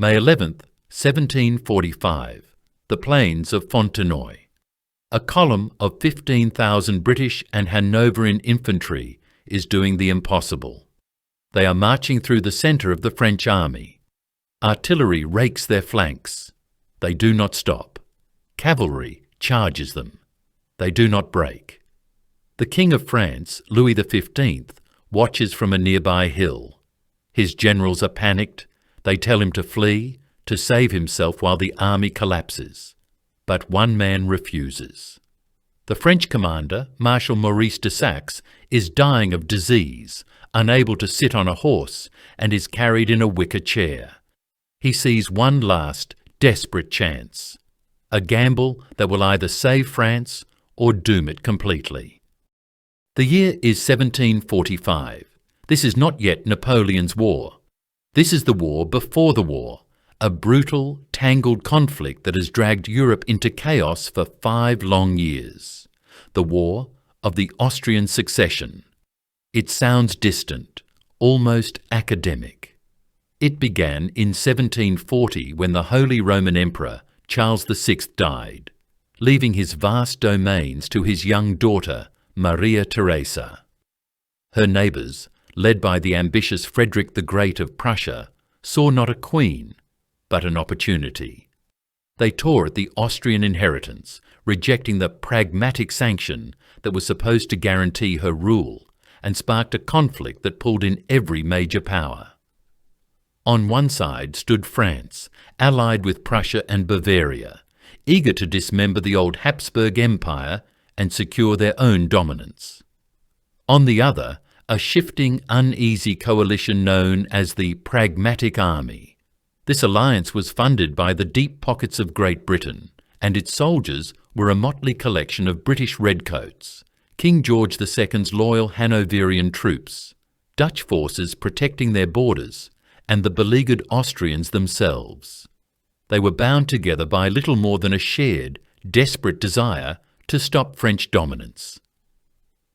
May 11th, 1745, the plains of Fontenoy. A column of 15,000 British and Hanoverian infantry is doing the impossible. They are marching through the centre of the French army. Artillery rakes their flanks. They do not stop. Cavalry charges them. They do not break. The King of France, Louis XV, watches from a nearby hill. His generals are panicked. They tell him to flee, to save himself while the army collapses. But one man refuses. The French commander, Marshal Maurice de Saxe, is dying of disease, unable to sit on a horse, and is carried in a wicker chair. He sees one last, desperate chance. A gamble that will either save France or doom it completely. The year is 1745. This is not yet Napoleon's war. This is the war before the war, a brutal, tangled conflict that has dragged Europe into chaos for 5 long years. The War of the Austrian Succession. It sounds distant, almost academic. It began in 1740 when the Holy Roman Emperor Charles VI died, leaving his vast domains to his young daughter, Maria Theresa. Her neighbours, led by the ambitious Frederick the Great of Prussia, saw not a queen, but an opportunity. They tore at the Austrian inheritance, rejecting the pragmatic sanction that was supposed to guarantee her rule, and sparked a conflict that pulled in every major power. On one side stood France, allied with Prussia and Bavaria, eager to dismember the old Habsburg Empire and secure their own dominance. On the other, a shifting, uneasy coalition known as the Pragmatic Army. This alliance was funded by the deep pockets of Great Britain, and its soldiers were a motley collection of British redcoats, King George II's loyal Hanoverian troops, Dutch forces protecting their borders, and the beleaguered Austrians themselves. They were bound together by little more than a shared, desperate desire to stop French dominance.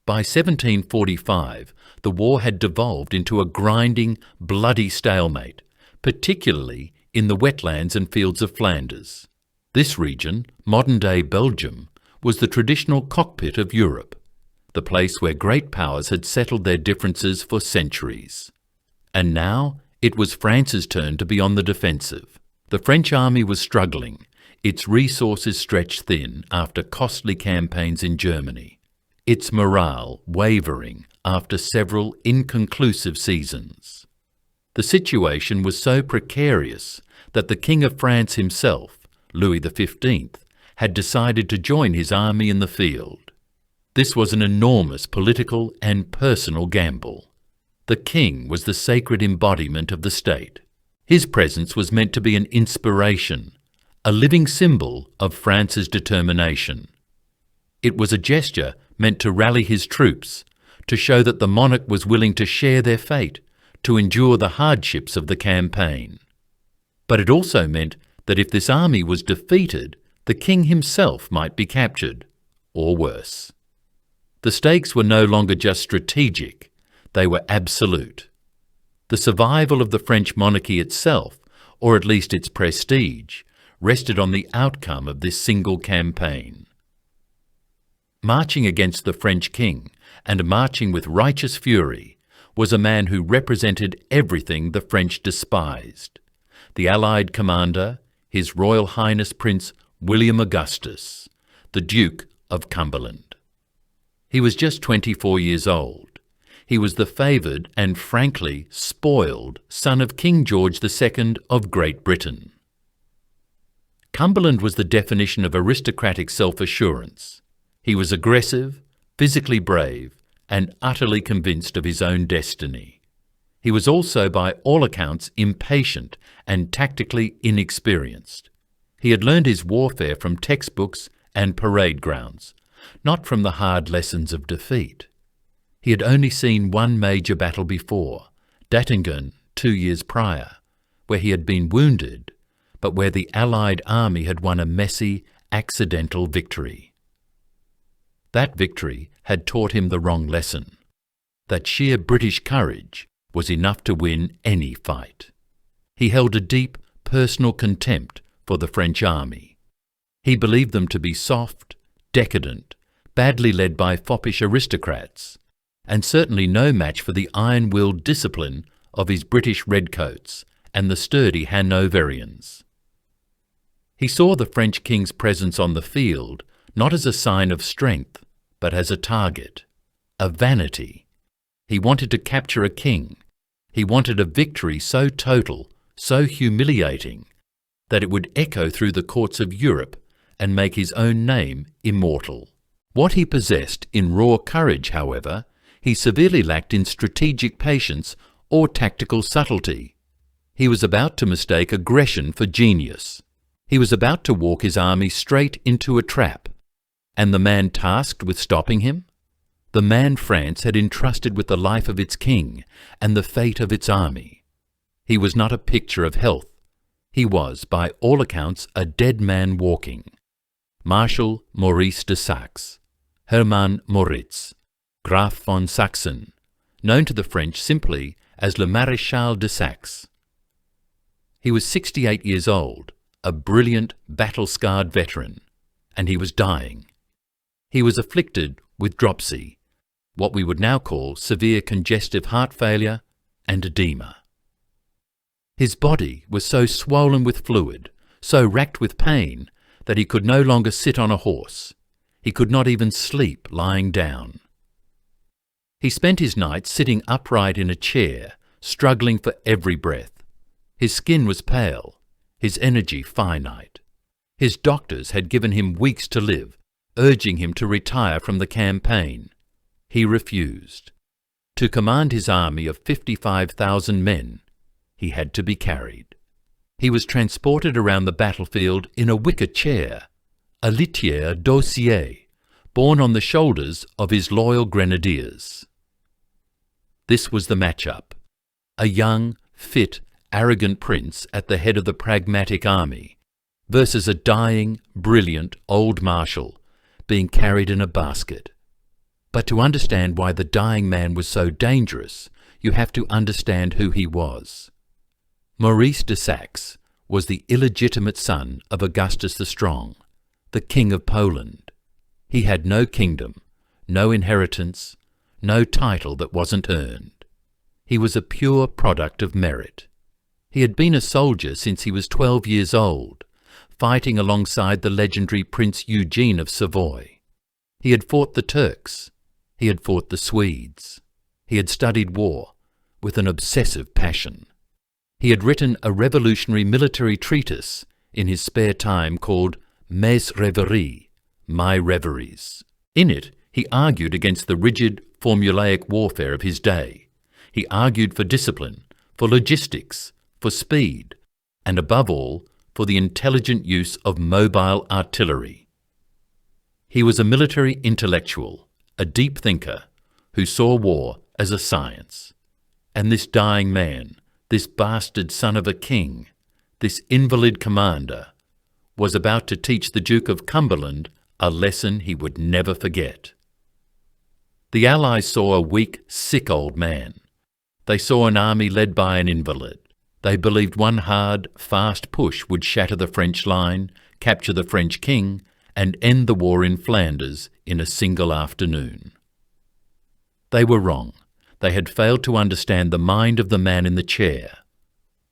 By 1745, the war had devolved into a grinding, bloody stalemate, particularly in the wetlands and fields of Flanders. This region, modern-day Belgium, was the traditional cockpit of Europe, the place where great powers had settled their differences for centuries. And now it was France's turn to be on the defensive. The French army was struggling, its resources stretched thin after costly campaigns in Germany, its morale wavering after several inconclusive seasons. The situation was so precarious that the King of France himself, Louis XV, had decided to join his army in the field. This was an enormous political and personal gamble. The king was the sacred embodiment of the state. His presence was meant to be an inspiration, a living symbol of France's determination. It was a gesture meant to rally his troops, to show that the monarch was willing to share their fate, to endure the hardships of the campaign. But it also meant that if this army was defeated, the king himself might be captured, or worse. The stakes were no longer just strategic, they were absolute. The survival of the French monarchy itself, or at least its prestige, rested on the outcome of this single campaign. Marching against the French king, and marching with righteous fury, was a man who represented everything the French despised. The Allied commander, His Royal Highness Prince William Augustus, the Duke of Cumberland. He was just 24 years old. He was the favoured and frankly spoiled son of King George II of Great Britain. Cumberland was the definition of aristocratic self-assurance. He was aggressive, physically brave, and utterly convinced of his own destiny. He was also, by all accounts, impatient and tactically inexperienced. He had learned his warfare from textbooks and parade grounds, not from the hard lessons of defeat. He had only seen one major battle before, Dettingen 2 years prior, where he had been wounded, but where the Allied army had won a messy, accidental victory. That victory had taught him the wrong lesson, that sheer British courage was enough to win any fight. He held a deep, personal contempt for the French army. He believed them to be soft, decadent, badly led by foppish aristocrats, and certainly no match for the iron-willed discipline of his British redcoats and the sturdy Hanoverians. He saw the French king's presence on the field not as a sign of strength, but as a target, a vanity. He wanted to capture a king. He wanted a victory so total, so humiliating, that it would echo through the courts of Europe and make his own name immortal. What he possessed in raw courage, however, he severely lacked in strategic patience or tactical subtlety. He was about to mistake aggression for genius. He was about to walk his army straight into a trap. And the man tasked with stopping him? The man France had entrusted with the life of its king and the fate of its army. He was not a picture of health. He was, by all accounts, a dead man walking. Marshal Maurice de Saxe, Hermann Moritz, Graf von Sachsen, known to the French simply as Le Maréchal de Saxe. He was 68 years old, a brilliant, battle-scarred veteran, and he was dying. He was afflicted with dropsy, what we would now call severe congestive heart failure and edema. His body was so swollen with fluid, so racked with pain, that he could no longer sit on a horse. He could not even sleep lying down. He spent his nights sitting upright in a chair, struggling for every breath. His skin was pale, his energy finite. His doctors had given him weeks to live, urging him to retire from the campaign. He refused. To command his army of 55,000 men, he had to be carried. He was transported around the battlefield in a wicker chair, a litière d'osier, borne on the shoulders of his loyal grenadiers. This was the match-up: a young, fit, arrogant prince at the head of the pragmatic army versus a dying, brilliant old marshal being carried in a basket. But to understand why the dying man was so dangerous, you have to understand who he was. Maurice de Saxe was the illegitimate son of Augustus the Strong, the King of Poland. He had no kingdom, no inheritance, no title that wasn't earned. He was a pure product of merit. He had been a soldier since he was 12 years old, fighting alongside the legendary Prince Eugene of Savoy. He had fought the Turks. He had fought the Swedes. He had studied war with an obsessive passion. He had written a revolutionary military treatise in his spare time called Mes Rêveries, My Reveries. In it, he argued against the rigid, formulaic warfare of his day. He argued for discipline, for logistics, for speed, and above all, for the intelligent use of mobile artillery. He was a military intellectual, a deep thinker, who saw war as a science. And this dying man, this bastard son of a king, this invalid commander, was about to teach the Duke of Cumberland a lesson he would never forget. The Allies saw a weak, sick old man. They saw an army led by an invalid. They believed one hard, fast push would shatter the French line, capture the French king, and end the war in Flanders in a single afternoon. They were wrong. They had failed to understand the mind of the man in the chair.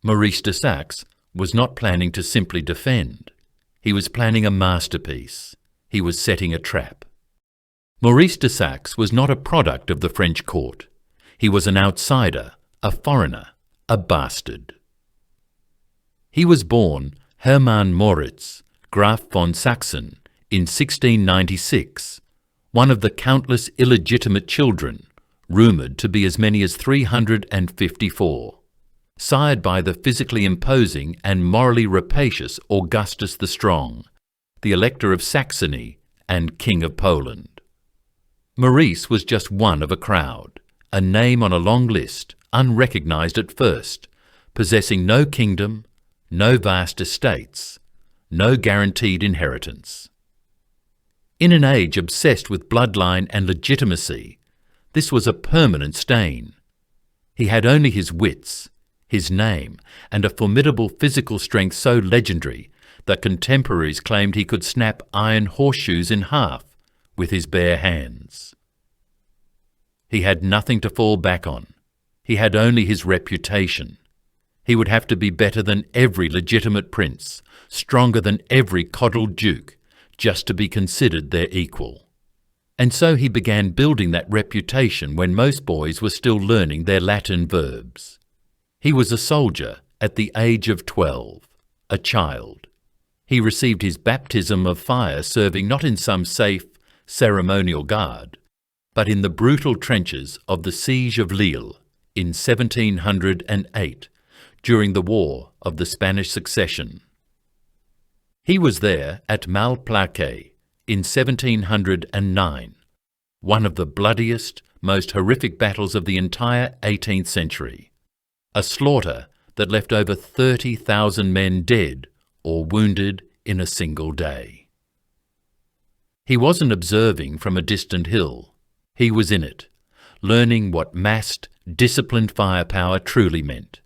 Maurice de Saxe was not planning to simply defend. He was planning a masterpiece. He was setting a trap. Maurice de Saxe was not a product of the French court. He was an outsider, a foreigner, a bastard. He was born Hermann Moritz, Graf von Sachsen, in 1696, one of the countless illegitimate children, rumoured to be as many as 354, sired by the physically imposing and morally rapacious Augustus the Strong, the Elector of Saxony and King of Poland. Maurice was just one of a crowd, a name on a long list, unrecognised at first, possessing no kingdom, no vast estates, no guaranteed inheritance. In an age obsessed with bloodline and legitimacy, this was a permanent stain. He had only his wits, his name, and a formidable physical strength so legendary that contemporaries claimed he could snap iron horseshoes in half with his bare hands. He had nothing to fall back on. He had only his reputation. He would have to be better than every legitimate prince, stronger than every coddled duke, just to be considered their equal. And so he began building that reputation when most boys were still learning their Latin verbs. He was a soldier at the age of 12, a child. He received his baptism of fire serving not in some safe, ceremonial guard, but in the brutal trenches of the Siege of Lille in 1708, during the War of the Spanish Succession. He was there at Malplaquet in 1709, one of the bloodiest, most horrific battles of the entire 18th century, a slaughter that left over 30,000 men dead or wounded in a single day. He wasn't observing from a distant hill. He was in it, learning what massed, disciplined firepower truly meant.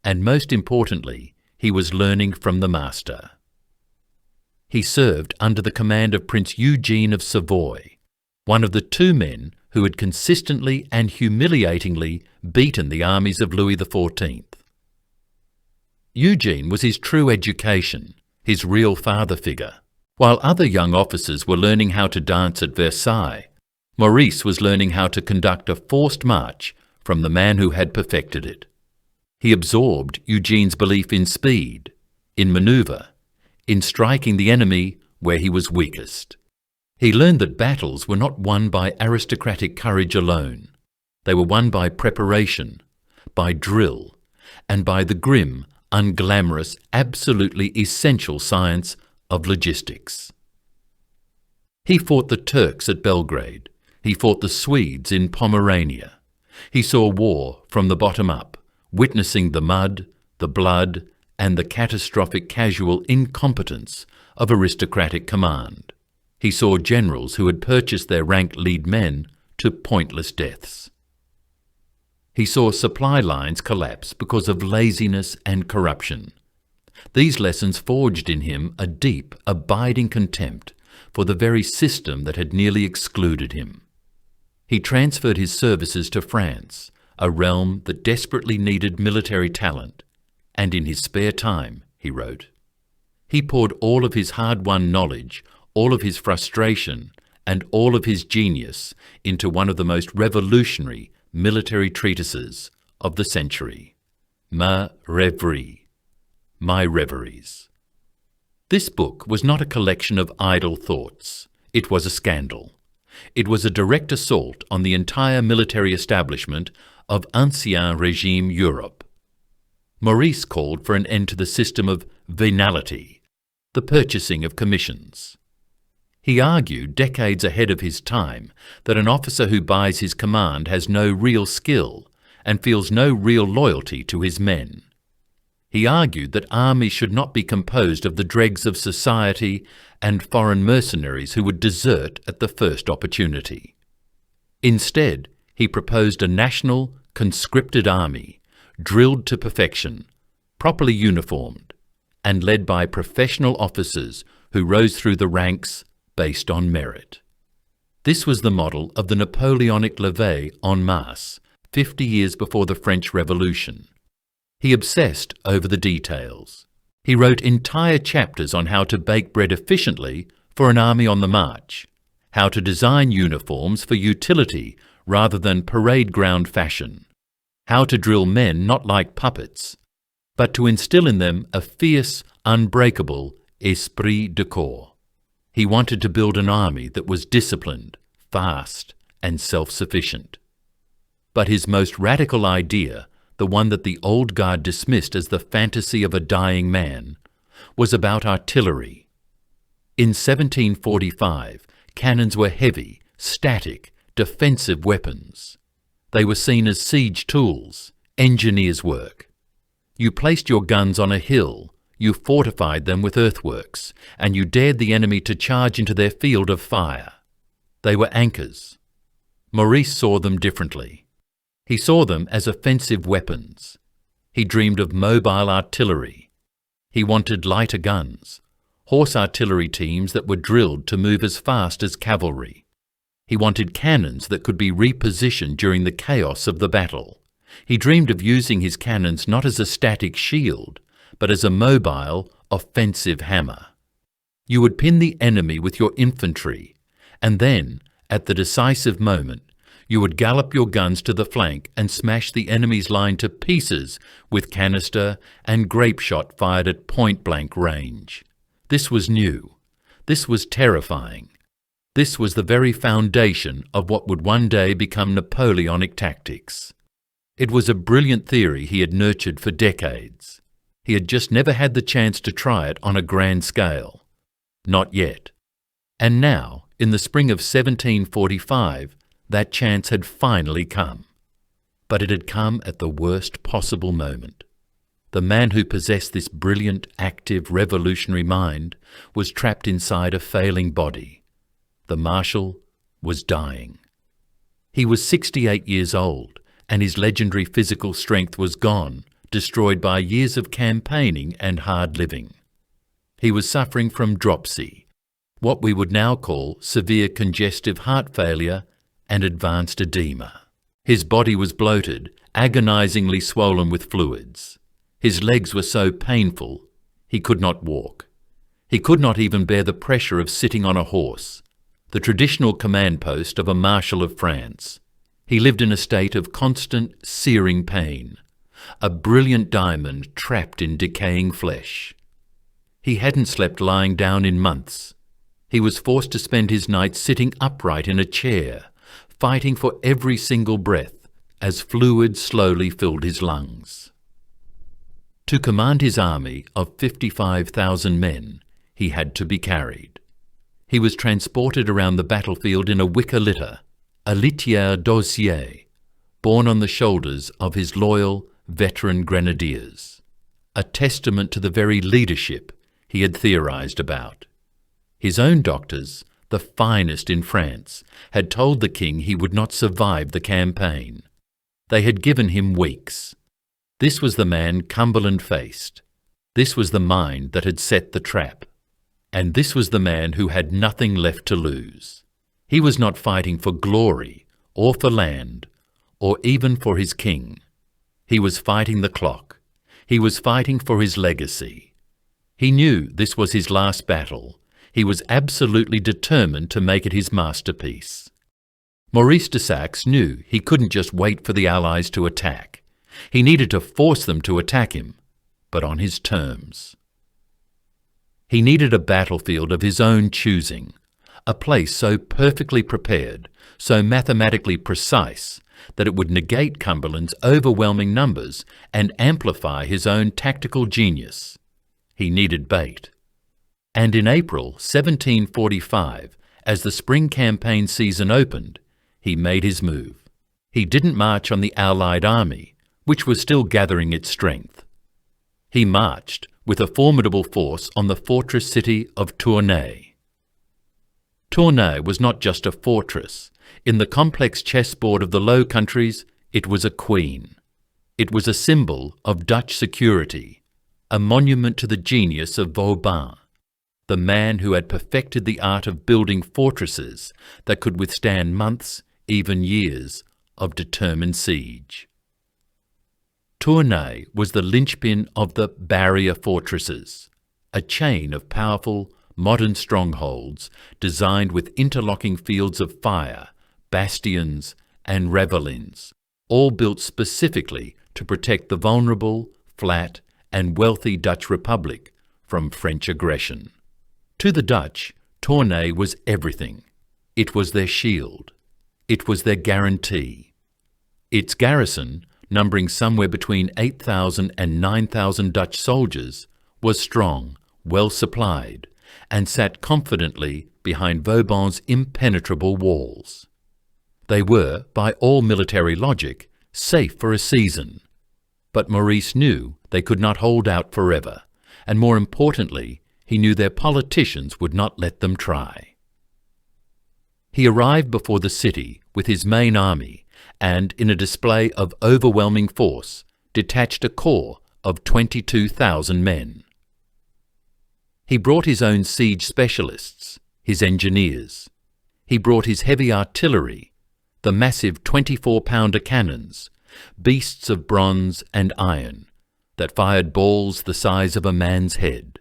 And most importantly, he was learning from the master. He served under the command of Prince Eugene of Savoy, one of the two men who had consistently and humiliatingly beaten the armies of Louis XIV. Eugene was his true education, his real father figure. While other young officers were learning how to dance at Versailles, Maurice was learning how to conduct a forced march from the man who had perfected it. He absorbed Eugene's belief in speed, in manoeuvre, in striking the enemy where he was weakest. He learned that battles were not won by aristocratic courage alone. They were won by preparation, by drill, and by the grim, unglamorous, absolutely essential science of logistics. He fought the Turks at Belgrade. He fought the Swedes in Pomerania. He saw war from the bottom up, witnessing the mud, the blood, and the catastrophic casual incompetence of aristocratic command. He saw generals who had purchased their ranked lead men to pointless deaths. He saw supply lines collapse because of laziness and corruption. These lessons forged in him a deep, abiding contempt for the very system that had nearly excluded him. He transferred his services to France, a realm that desperately needed military talent, and in his spare time, he wrote, he poured all of his hard-won knowledge, all of his frustration, and all of his genius into one of the most revolutionary military treatises of the century, Ma Rêverie, My Reveries. This book was not a collection of idle thoughts. It was a scandal. It was a direct assault on the entire military establishment of Ancien Régime Europe. Maurice called for an end to the system of venality, the purchasing of commissions. He argued, decades ahead of his time, that an officer who buys his command has no real skill and feels no real loyalty to his men. He argued that armies should not be composed of the dregs of society and foreign mercenaries who would desert at the first opportunity. Instead, he proposed a national, conscripted army, drilled to perfection, properly uniformed, and led by professional officers who rose through the ranks based on merit. This was the model of the Napoleonic levée en masse, 50 years before the French Revolution. He obsessed over the details. He wrote entire chapters on how to bake bread efficiently for an army on the march, how to design uniforms for utility rather than parade ground fashion, how to drill men not like puppets, but to instill in them a fierce, unbreakable esprit de corps. He wanted to build an army that was disciplined, fast, and self-sufficient. But his most radical idea, the one that the old guard dismissed as the fantasy of a dying man, was about artillery. In 1745, cannons were heavy, static, defensive weapons. They were seen as siege tools, engineers' work. You placed your guns on a hill, you fortified them with earthworks, and you dared the enemy to charge into their field of fire. They were anchors. Maurice saw them differently. He saw them as offensive weapons. He dreamed of mobile artillery. He wanted lighter guns, horse artillery teams that were drilled to move as fast as cavalry. He wanted cannons that could be repositioned during the chaos of the battle. He dreamed of using his cannons not as a static shield, but as a mobile, offensive hammer. You would pin the enemy with your infantry, and then, at the decisive moment, you would gallop your guns to the flank and smash the enemy's line to pieces with canister and grape shot fired at point-blank range. This was new. This was terrifying. This was the very foundation of what would one day become Napoleonic tactics. It was a brilliant theory he had nurtured for decades. He had just never had the chance to try it on a grand scale. Not yet. And now, in the spring of 1745, that chance had finally come. But it had come at the worst possible moment. The man who possessed this brilliant, active, revolutionary mind was trapped inside a failing body. The Marshal was dying. He was 68 years old, and his legendary physical strength was gone, destroyed by years of campaigning and hard living. He was suffering from dropsy, what we would now call severe congestive heart failure and advanced edema. His body was bloated, agonizingly swollen with fluids. His legs were so painful, he could not walk. He could not even bear the pressure of sitting on a horse, the traditional command post of a Marshal of France. He lived in a state of constant, searing pain, a brilliant diamond trapped in decaying flesh. He hadn't slept lying down in months. He was forced to spend his nights sitting upright in a chair, fighting for every single breath as fluid slowly filled his lungs. To command his army of 55,000 men, he had to be carried. He was transported around the battlefield in a wicker litter, a litière d'osier, borne on the shoulders of his loyal, veteran grenadiers, a testament to the very leadership he had theorized about. His own doctors, the finest in France, had told the king he would not survive the campaign. They had given him weeks. This was the man Cumberland faced. This was the mind that had set the trap. And this was the man who had nothing left to lose. He was not fighting for glory, or for land, or even for his king. He was fighting the clock. He was fighting for his legacy. He knew this was his last battle. He was absolutely determined to make it his masterpiece. Maurice de Saxe knew he couldn't just wait for the Allies to attack. He needed to force them to attack him, but on his terms. He needed a battlefield of his own choosing, a place so perfectly prepared, so mathematically precise, that it would negate Cumberland's overwhelming numbers and amplify his own tactical genius. He needed bait. And in April 1745, as the spring campaign season opened, he made his move. He didn't march on the Allied army, which was still gathering its strength. He marched with a formidable force on the fortress city of Tournai. Tournai was not just a fortress. In the complex chessboard of the Low Countries, it was a queen. It was a symbol of Dutch security, a monument to the genius of Vauban, the man who had perfected the art of building fortresses that could withstand months, even years, of determined siege. Tournai was the linchpin of the barrier fortresses, a chain of powerful, modern strongholds designed with interlocking fields of fire, bastions, and ravelins, all built specifically to protect the vulnerable, flat, and wealthy Dutch Republic from French aggression. To the Dutch, Tournai was everything. It was their shield. It was their guarantee. Its garrison, numbering somewhere between 8,000 and 9,000 Dutch soldiers, was strong, well supplied, and sat confidently behind Vauban's impenetrable walls. They were, by all military logic, safe for a season. But Maurice knew they could not hold out forever, and more importantly, he knew their politicians would not let them try. He arrived before the city with his main army, and, in a display of overwhelming force, detached a corps of 22,000 men. He brought his own siege specialists, his engineers. He brought his heavy artillery, the massive 24-pounder cannons, beasts of bronze and iron, that fired balls the size of a man's head.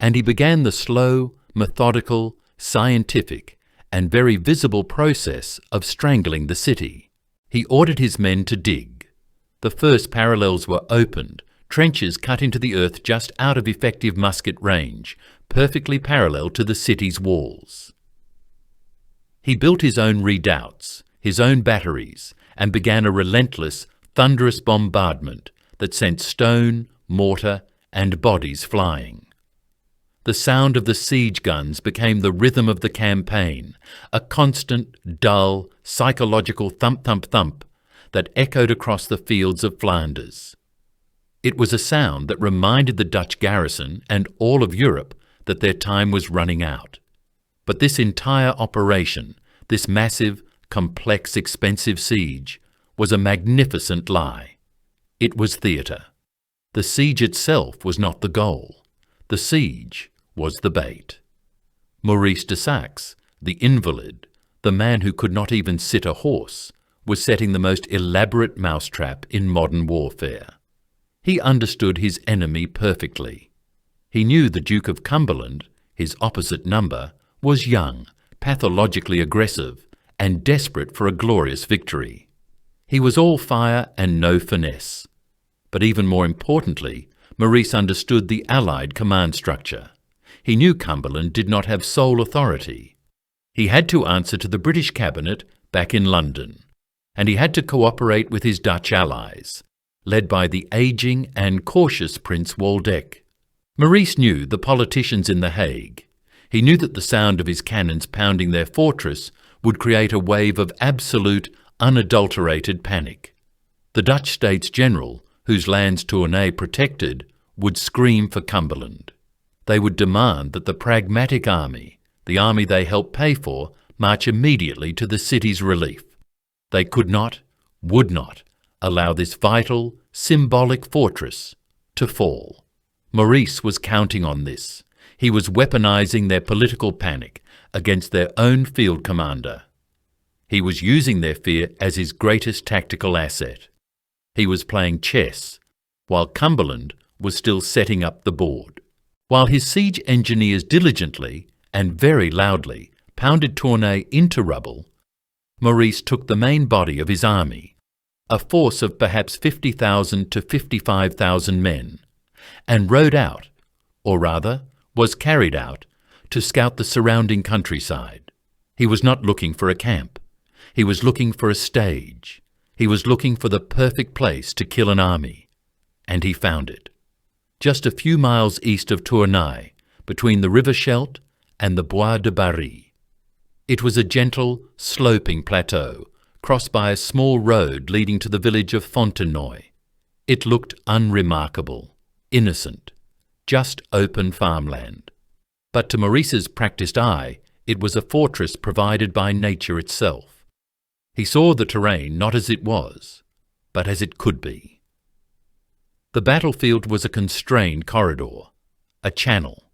And he began the slow, methodical, scientific, and very visible process of strangling the city. He ordered his men to dig. The first parallels were opened, trenches cut into the earth just out of effective musket range, perfectly parallel to the city's walls. He built his own redoubts, his own batteries, and began a relentless, thunderous bombardment that sent stone, mortar, and bodies flying. The sound of the siege guns became the rhythm of the campaign, a constant, dull, psychological thump-thump-thump that echoed across the fields of Flanders. It was a sound that reminded the Dutch garrison and all of Europe that their time was running out. But this entire operation, this massive, complex, expensive siege, was a magnificent lie. It was theatre. The siege itself was not the goal. The siege was the bait. Maurice de Saxe, the invalid, the man who could not even sit a horse, was setting the most elaborate mousetrap in modern warfare. He understood his enemy perfectly. He knew the Duke of Cumberland, his opposite number, was young, pathologically aggressive, and desperate for a glorious victory. He was all fire and no finesse. But even more importantly, Maurice understood the Allied command structure. He knew Cumberland did not have sole authority. He had to answer to the British cabinet back in London, and he had to cooperate with his Dutch allies, led by the ageing and cautious Prince Waldeck. Maurice knew the politicians in The Hague. He knew that the sound of his cannons pounding their fortress would create a wave of absolute, unadulterated panic. The Dutch States General, whose lands Tournai protected, would scream for Cumberland. They would demand that the pragmatic army, the army they helped pay for, march immediately to the city's relief. They could not, would not, allow this vital, symbolic fortress to fall. Maurice was counting on this. He was weaponizing their political panic against their own field commander. He was using their fear as his greatest tactical asset. He was playing chess, while Cumberland was still setting up the board. While his siege engineers diligently and very loudly pounded Tournai into rubble, Maurice took the main body of his army, a force of perhaps 50,000 to 55,000 men, and rode out, or rather, was carried out, to scout the surrounding countryside. He was not looking for a camp. He was looking for a stage. He was looking for the perfect place to kill an army. And he found it. Just a few miles east of Tournai, between the river Scheldt and the Bois de Barry. It was a gentle, sloping plateau, crossed by a small road leading to the village of Fontenoy. It looked unremarkable, innocent, just open farmland. But to Maurice's practiced eye, it was a fortress provided by nature itself. He saw the terrain not as it was, but as it could be. The battlefield was a constrained corridor, a channel.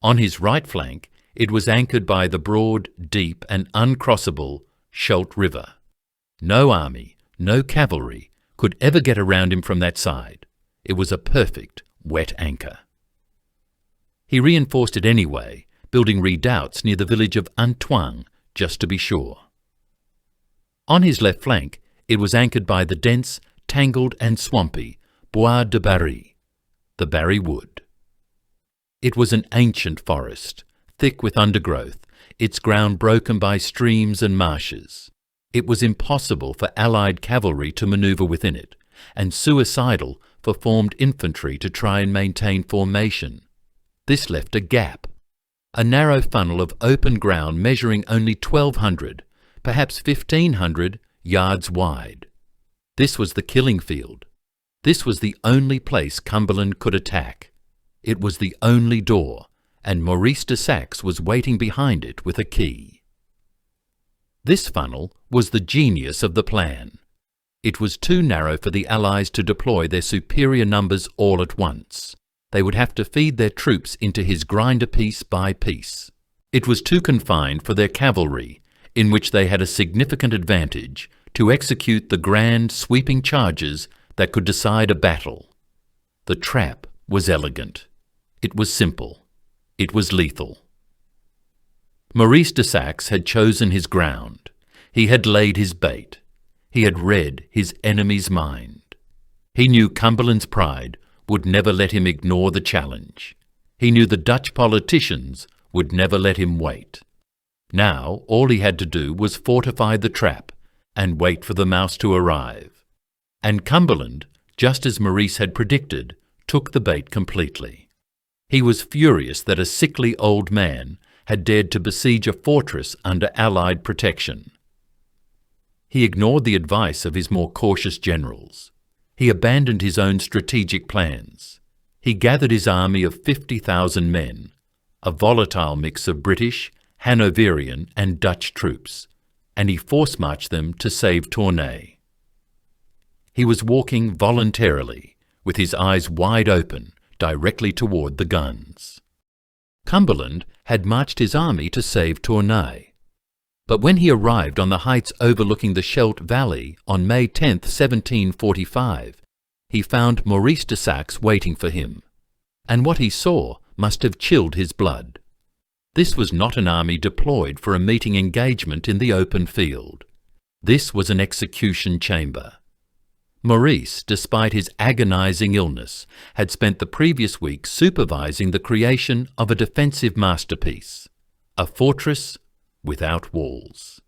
On his right flank, it was anchored by the broad, deep, and uncrossable Scheldt River. No army, no cavalry, could ever get around him from that side. It was a perfect wet anchor. He reinforced it anyway, building redoubts near the village of Antoine, just to be sure. On his left flank, it was anchored by the dense, tangled and swampy Bois de Barry, the Barry Wood. It was an ancient forest, thick with undergrowth, its ground broken by streams and marshes. It was impossible for Allied cavalry to manoeuvre within it, and suicidal for formed infantry to try and maintain formation. This left a gap, a narrow funnel of open ground measuring only 1,200, perhaps 1,500 yards wide. This was the killing field. This was the only place Cumberland could attack. It was the only door, and Maurice de Saxe was waiting behind it with a key. This funnel was the genius of the plan. It was too narrow for the Allies to deploy their superior numbers all at once. They would have to feed their troops into his grinder piece by piece. It was too confined for their cavalry, in which they had a significant advantage, to execute the grand, sweeping charges that could decide a battle. The trap was elegant. It was simple. It was lethal. Maurice de Saxe had chosen his ground. He had laid his bait. He had read his enemy's mind. He knew Cumberland's pride would never let him ignore the challenge. He knew the Dutch politicians would never let him wait. Now all he had to do was fortify the trap and wait for the mouse to arrive. And Cumberland, just as Maurice had predicted, took the bait completely. He was furious that a sickly old man had dared to besiege a fortress under Allied protection. He ignored the advice of his more cautious generals. He abandoned his own strategic plans. He gathered his army of 50,000 men, a volatile mix of British, Hanoverian and Dutch troops, and he force-marched them to save Tournai. He was walking voluntarily, with his eyes wide open, directly toward the guns. Cumberland had marched his army to save Tournai. But when he arrived on the heights overlooking the Scheldt Valley on May 10, 1745, he found Maurice de Saxe waiting for him, and what he saw must have chilled his blood. This was not an army deployed for a meeting engagement in the open field. This was an execution chamber. Maurice, despite his agonizing illness, had spent the previous week supervising the creation of a defensive masterpiece, a fortress without walls.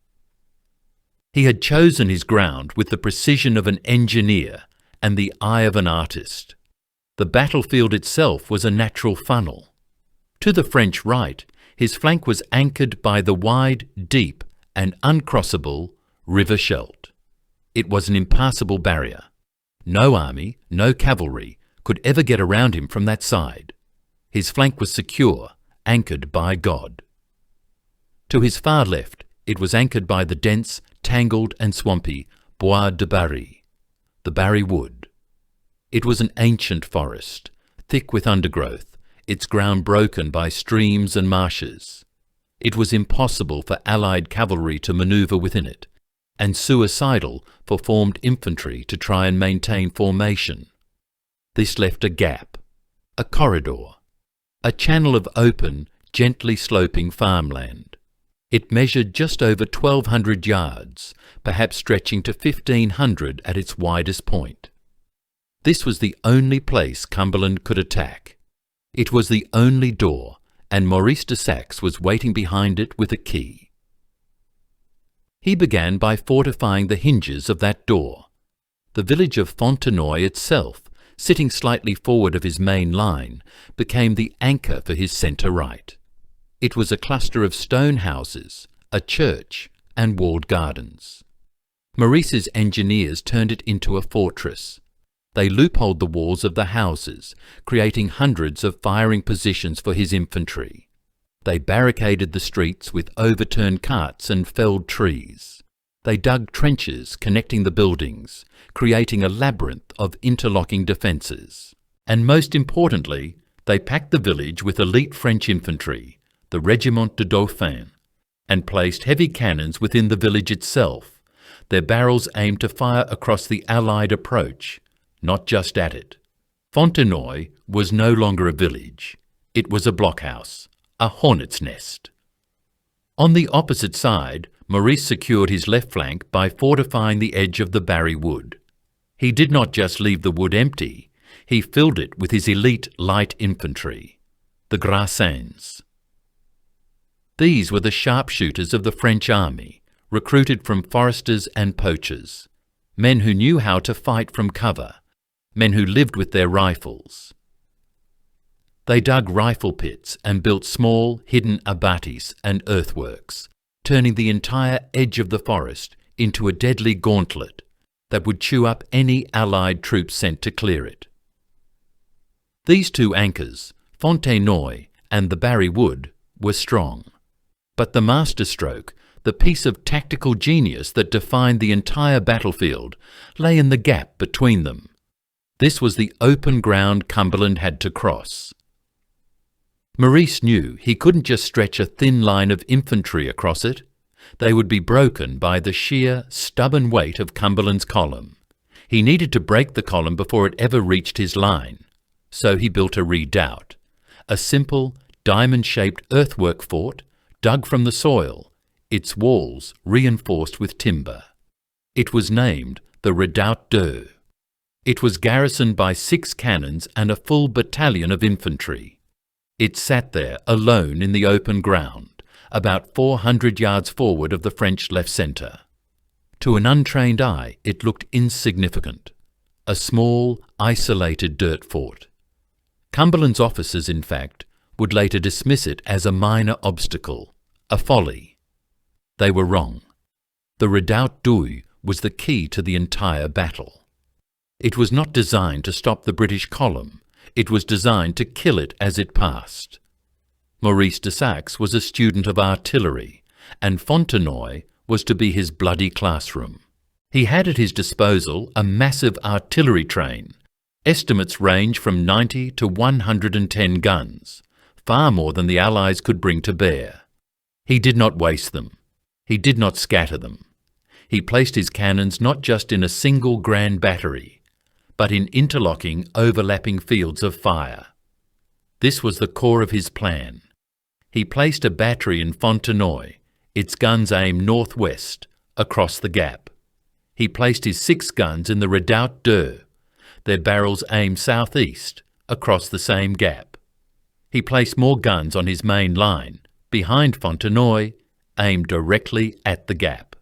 He had chosen his ground with the precision of an engineer and the eye of an artist. The battlefield itself was a natural funnel. To the French right, his flank was anchored by the wide, deep and uncrossable River Scheldt. It was an impassable barrier. No army, no cavalry could ever get around him from that side. His flank was secure, anchored by God. To his far left, it was anchored by the dense, tangled and swampy Bois de Barry, the Barry Wood. It was an ancient forest, thick with undergrowth, its ground broken by streams and marshes. It was impossible for Allied cavalry to manoeuvre within it, and suicidal for formed infantry to try and maintain formation. This left a gap, a corridor, a channel of open, gently sloping farmland. It measured just over 1,200 yards, perhaps stretching to 1,500 at its widest point. This was the only place Cumberland could attack. It was the only door, and Maurice de Saxe was waiting behind it with a key. He began by fortifying the hinges of that door. The village of Fontenoy itself, sitting slightly forward of his main line, became the anchor for his centre right. It was a cluster of stone houses, a church, and walled gardens. Maurice's engineers turned it into a fortress. They loopholed the walls of the houses, creating hundreds of firing positions for his infantry. They barricaded the streets with overturned carts and felled trees. They dug trenches connecting the buildings, creating a labyrinth of interlocking defences. And most importantly, they packed the village with elite French infantry, the Regiment de Dauphin, and placed heavy cannons within the village itself, their barrels aimed to fire across the Allied approach, not just at it. Fontenoy was no longer a village. It was a blockhouse, a hornet's nest. On the opposite side, Maurice secured his left flank by fortifying the edge of the Barry Wood. He did not just leave the wood empty, he filled it with his elite light infantry, the Grassins. These were the sharpshooters of the French army, recruited from foresters and poachers, men who knew how to fight from cover, men who lived with their rifles. They dug rifle pits and built small, hidden abatis and earthworks, turning the entire edge of the forest into a deadly gauntlet that would chew up any Allied troops sent to clear it. These two anchors, Fontenoy and the Barry Wood, were strong. But the masterstroke, The piece of tactical genius that defined the entire battlefield lay in the gap between them. This was the open ground Cumberland had to cross. Maurice knew he couldn't just stretch a thin line of infantry across it. They would be broken by the sheer, stubborn weight of Cumberland's column. He needed to break the column before it ever reached his line. So he built a redoubt, a simple, diamond-shaped earthwork fort dug from the soil, its walls reinforced with timber. It was named the Redoubt d'Eu. It was garrisoned by 6 cannons and a full battalion of infantry. It sat there alone in the open ground, about 400 yards forward of the French left centre. To an untrained eye, it looked insignificant, a small, isolated dirt fort. Cumberland's officers, in fact, would later dismiss it as a minor obstacle, a folly. They were wrong. The Redoubt d'Eu was the key to the entire battle. It was not designed to stop the British column. It was designed to kill it as it passed. Maurice de Saxe was a student of artillery, and Fontenoy was to be his bloody classroom. He had at his disposal a massive artillery train. Estimates range from 90 to 110 guns, far more than the Allies could bring to bear. He did not waste them. He did not scatter them. He placed his cannons not just in a single grand battery, but in interlocking, overlapping fields of fire. This was the core of his plan. He placed a battery in Fontenoy, its guns aimed northwest, across the gap. He placed his 6 guns in the Redoubt d'Eu, their barrels aimed southeast, across the same gap. He placed more guns on his main line, behind Fontenoy, aimed directly at the gap.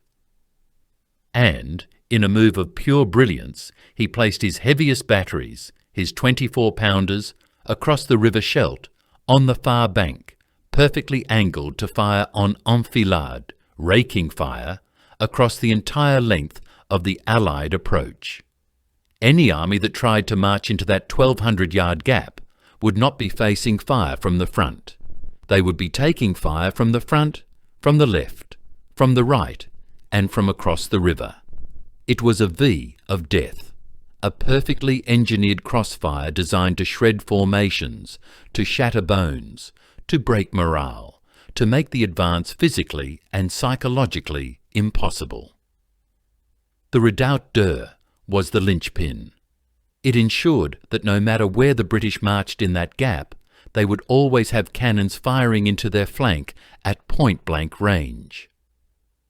And, in a move of pure brilliance, he placed his heaviest batteries, his 24-pounders, across the River Scheldt, on the far bank, perfectly angled to fire en enfilade, raking fire, across the entire length of the Allied approach. Any army that tried to march into that 1,200-yard gap would not be facing fire from the front. They would be taking fire from the front, from the left, from the right, and from across the river. It was a V of death, a perfectly engineered crossfire designed to shred formations, to shatter bones, to break morale, to make the advance physically and psychologically impossible. The Redoubt d'Eu was the linchpin. It ensured that no matter where the British marched in that gap, they would always have cannons firing into their flank at point-blank range.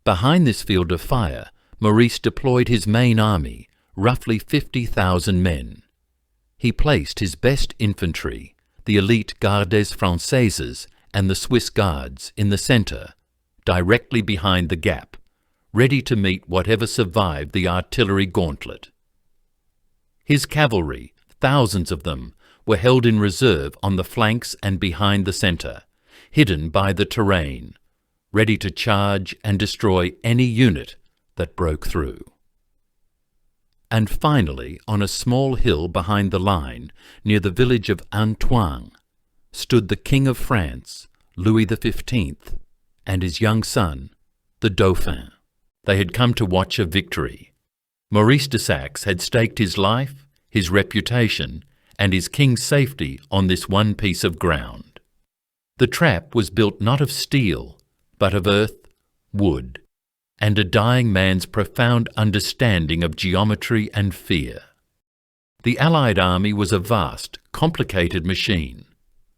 Behind this field of fire, Maurice deployed his main army, roughly 50,000 men. He placed his best infantry, the elite Gardes Françaises and the Swiss Guards, in the centre, directly behind the gap, ready to meet whatever survived the artillery gauntlet. His cavalry, thousands of them, were held in reserve on the flanks and behind the centre, hidden by the terrain, ready to charge and destroy any unit that broke through. And finally, on a small hill behind the line, near the village of Antoine, stood the King of France, Louis XV, and his young son, the Dauphin. They had come to watch a victory. Maurice de Saxe had staked his life, his reputation, and his king's safety on this one piece of ground. The trap was built not of steel, but of earth, wood, and a dying man's profound understanding of geometry and fear. The Allied army was a vast, complicated machine,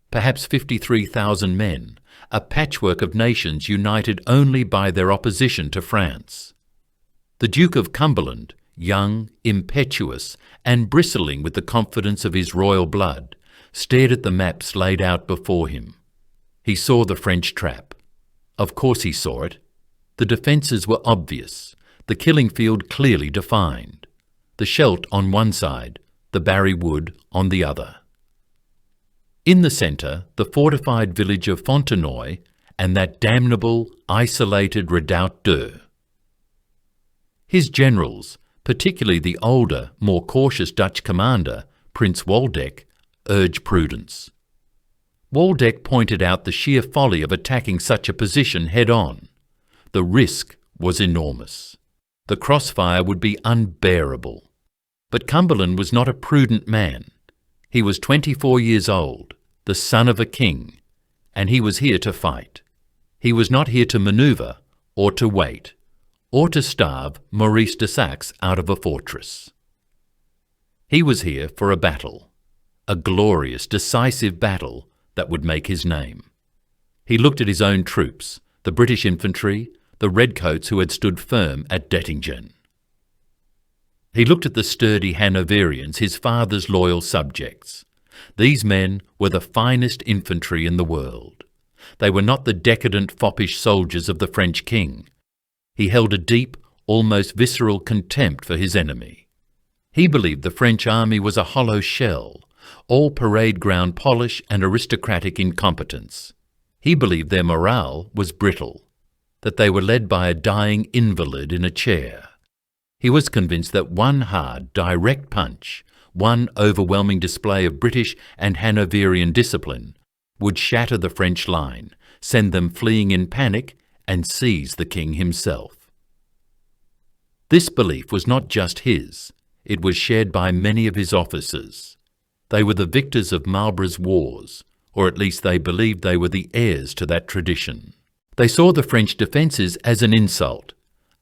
perhaps 53,000 men, a patchwork of nations united only by their opposition to France. The Duke of Cumberland, young, impetuous, and bristling with the confidence of his royal blood, stared at the maps laid out before him. He saw the French trap. Of course he saw it. The defences were obvious, the killing field clearly defined, the Scheldt on one side, the Barry Wood on the other. In the centre, the fortified village of Fontenoy and that damnable, isolated Redoubt d'Eu. His generals, particularly the older, more cautious Dutch commander, Prince Waldeck, urged prudence. Waldeck pointed out the sheer folly of attacking such a position head-on. The risk was enormous. The crossfire would be unbearable. But Cumberland was not a prudent man. He was 24 years old, the son of a king, and he was here to fight. He was not here to manoeuvre, or to wait, or to starve Maurice de Saxe out of a fortress. He was here for a battle, a glorious, decisive battle that would make his name. He looked at his own troops, the British infantry, the redcoats who had stood firm at Dettingen. He looked at the sturdy Hanoverians, his father's loyal subjects. These men were the finest infantry in the world. They were not the decadent, foppish soldiers of the French king. He held a deep, almost visceral contempt for his enemy. He believed the French army was a hollow shell, all parade ground polish and aristocratic incompetence. He believed their morale was brittle, that they were led by a dying invalid in a chair. He was convinced that one hard, direct punch, one overwhelming display of British and Hanoverian discipline, would shatter the French line, send them fleeing in panic, and seize the king himself. This belief was not just his, it was shared by many of his officers. They were the victors of Marlborough's wars, or at least they believed they were the heirs to that tradition. They saw the French defences as an insult,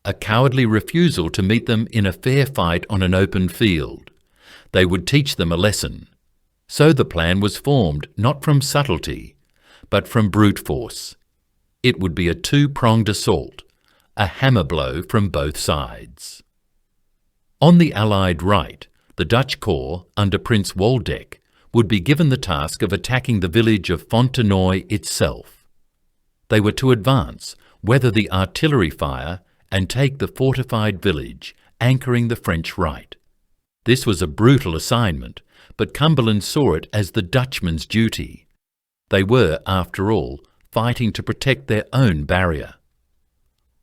a cowardly refusal to meet them in a fair fight on an open field. They would teach them a lesson. So the plan was formed not from subtlety, but from brute force. It would be a two-pronged assault, a hammer blow from both sides. On the Allied right, the Dutch corps, under Prince Waldeck, would be given the task of attacking the village of Fontenoy itself. They were to advance, weather the artillery fire, and take the fortified village, anchoring the French right. This was a brutal assignment, but Cumberland saw it as the Dutchman's duty. They were, after all, fighting to protect their own barrier.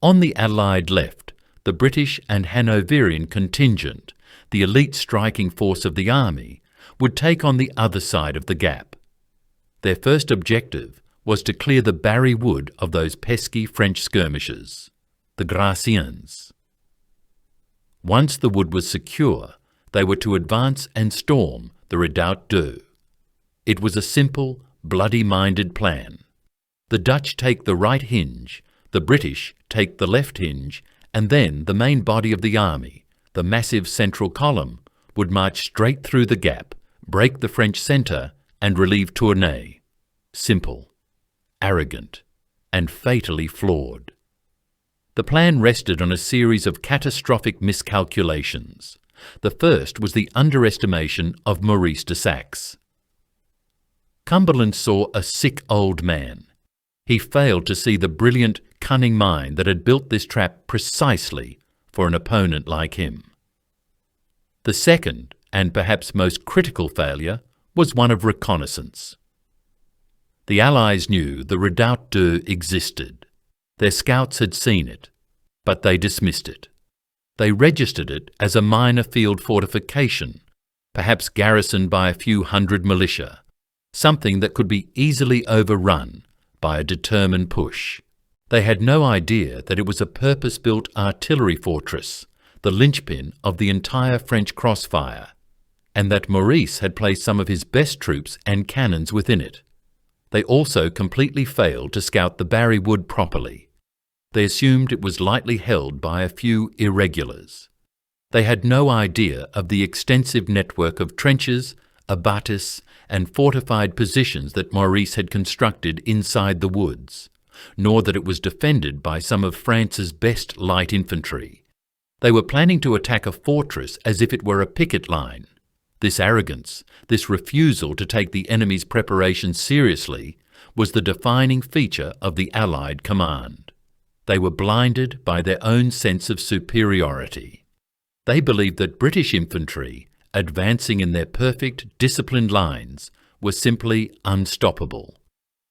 On the Allied left, the British and Hanoverian contingent, the elite striking force of the army, would take on the other side of the gap. Their first objective was to clear the barry wood of those pesky French skirmishers, the Graciens. Once the wood was secure, they were to advance and storm the Redoubt 2. It was a simple, bloody-minded plan. The Dutch take the right hinge, the British take the left hinge, and then the main body of the army, the massive central column, would march straight through the gap, break the French centre, and relieve Tournai. Simple, arrogant, and fatally flawed. The plan rested on a series of catastrophic miscalculations. The first was the underestimation of Maurice de Saxe. Cumberland saw a sick old man. He failed to see the brilliant, cunning mind that had built this trap precisely for an opponent like him. The second, and perhaps most critical failure, was one of reconnaissance. The Allies knew the Redoubt 2 existed. Their scouts had seen it, but they dismissed it. They registered it as a minor field fortification, perhaps garrisoned by a few hundred militia, something that could be easily overrun by a determined push. They had no idea that it was a purpose-built artillery fortress, the linchpin of the entire French crossfire, and that Maurice had placed some of his best troops and cannons within it. They also completely failed to scout the barry wood properly. They assumed it was lightly held by a few irregulars. They had no idea of the extensive network of trenches, abattis, and fortified positions that Maurice had constructed inside the woods, nor that it was defended by some of France's best light infantry. They were planning to attack a fortress as if it were a picket line. This arrogance, this refusal to take the enemy's preparations seriously, was the defining feature of the Allied command. They were blinded by their own sense of superiority. They believed that British infantry, advancing in their perfect, disciplined lines, were simply unstoppable.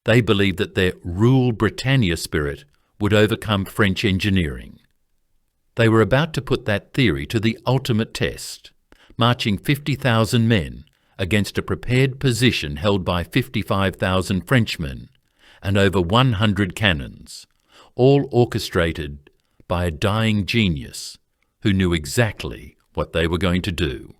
They believed that their Rule Britannia spirit would overcome French engineering. They were about to put that theory to the ultimate test, marching 50,000 men against a prepared position held by 55,000 Frenchmen and over 100 cannons, all orchestrated by a dying genius who knew exactly what they were going to do.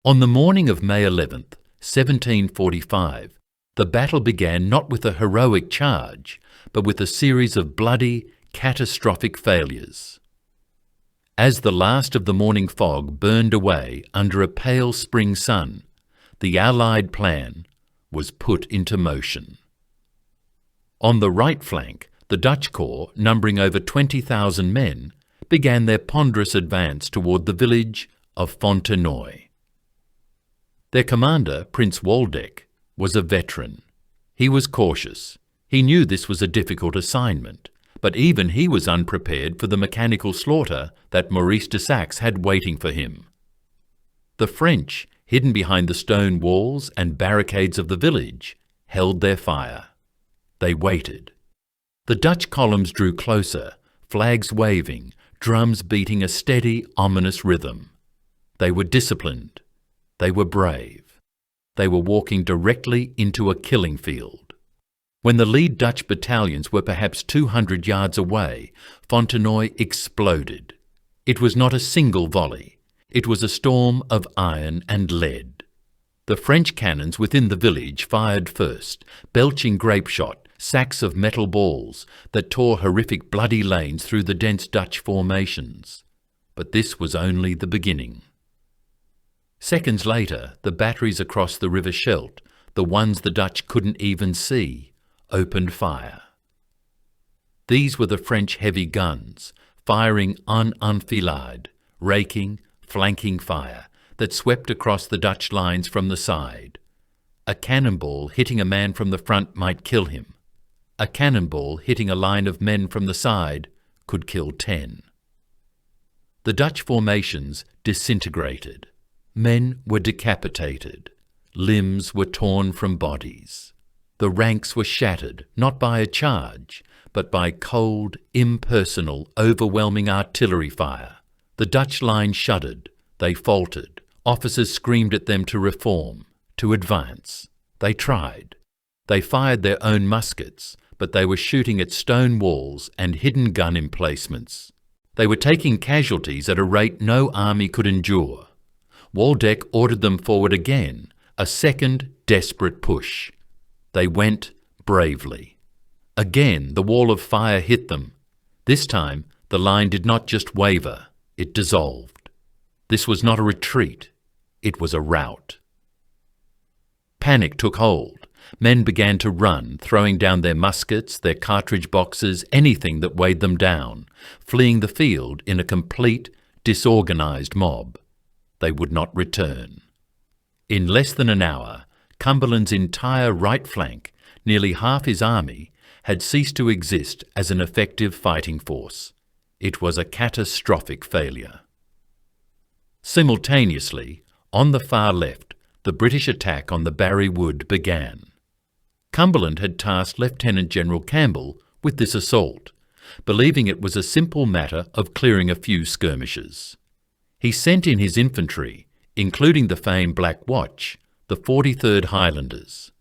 On the morning of May 11th, 1745, the battle began not with a heroic charge, but with a series of bloody, catastrophic failures. As the last of the morning fog burned away under a pale spring sun, the Allied plan was put into motion. On the right flank, the Dutch corps, numbering over 20,000 men, began their ponderous advance toward the village of Fontenoy. Their commander, Prince Waldeck, was a veteran. He was cautious. He knew this was a difficult assignment, but even he was unprepared for the mechanical slaughter that Maurice de Saxe had waiting for him. The French, hidden behind the stone walls and barricades of the village, held their fire. They waited. The Dutch columns drew closer, flags waving, drums beating a steady, ominous rhythm. They were disciplined. They were brave. They were walking directly into a killing field. When the lead Dutch battalions were perhaps 200 yards away, Fontenoy exploded. It was not a single volley. It was a storm of iron and lead. The French cannons within the village fired first, belching grape shot, sacks of metal balls that tore horrific bloody lanes through the dense Dutch formations. But this was only the beginning. Seconds later, the batteries across the River Scheldt, the ones the Dutch couldn't even see, opened fire. These were the French heavy guns, firing en enfilade, raking, flanking fire that swept across the Dutch lines from the side. A cannonball hitting a man from the front might kill him. A cannonball hitting a line of men from the side could kill 10. The Dutch formations disintegrated. Men were decapitated. Limbs were torn from bodies. The ranks were shattered, not by a charge, but by cold, impersonal, overwhelming artillery fire. The Dutch line shuddered. They faltered. Officers screamed at them to reform, to advance. They tried. They fired their own muskets, but they were shooting at stone walls and hidden gun emplacements. They were taking casualties at a rate no army could endure. Waldeck ordered them forward again, a second desperate push. They went bravely. Again, the wall of fire hit them. This time, the line did not just waver, it dissolved. This was not a retreat, it was a rout. Panic took hold. Men began to run, throwing down their muskets, their cartridge boxes, anything that weighed them down, fleeing the field in a complete, disorganized mob. They would not return. In less than an hour, Cumberland's entire right flank, nearly half his army, had ceased to exist as an effective fighting force. It was a catastrophic failure. Simultaneously, on the far left, the British attack on the Barry Wood began. Cumberland had tasked Lieutenant General Campbell with this assault, believing it was a simple matter of clearing a few skirmishes. He sent in his infantry, including the famed Black Watch, the 43rd Highlanders.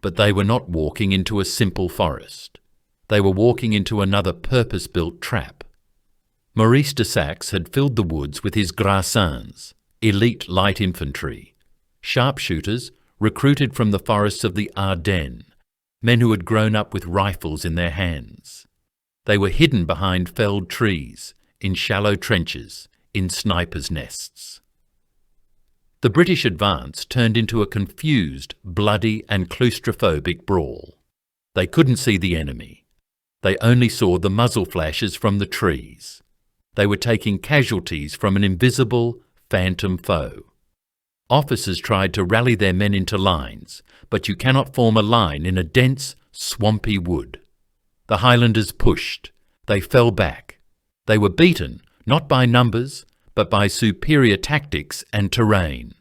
But they were not walking into a simple forest. They were walking into another purpose-built trap. Maurice de Saxe had filled the woods with his Grassins, elite light infantry, sharpshooters recruited from the forests of the Ardennes, men who had grown up with rifles in their hands. They were hidden behind felled trees, in shallow trenches, in snipers' nests. The British advance turned into a confused, bloody and claustrophobic brawl. They couldn't see the enemy. They only saw the muzzle flashes from the trees. They were taking casualties from an invisible, phantom foe. Officers tried to rally their men into lines, but you cannot form a line in a dense, swampy wood. The Highlanders pushed. They fell back. They were beaten, not by numbers, but by superior tactics and terrain.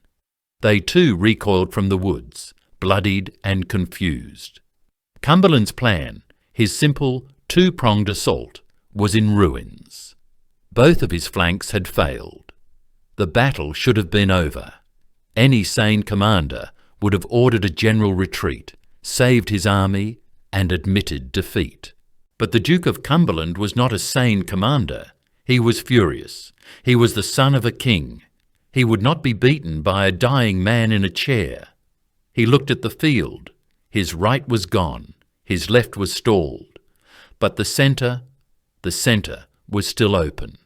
They too recoiled from the woods, bloodied and confused. Cumberland's plan, his simple, two-pronged assault, was in ruins. Both of his flanks had failed. The battle should have been over. Any sane commander would have ordered a general retreat, saved his army, and admitted defeat. But the Duke of Cumberland was not a sane commander. He was furious. He was the son of a king. He would not be beaten by a dying man in a chair. He looked at the field. His right was gone. His left was stalled. But the centre was still open.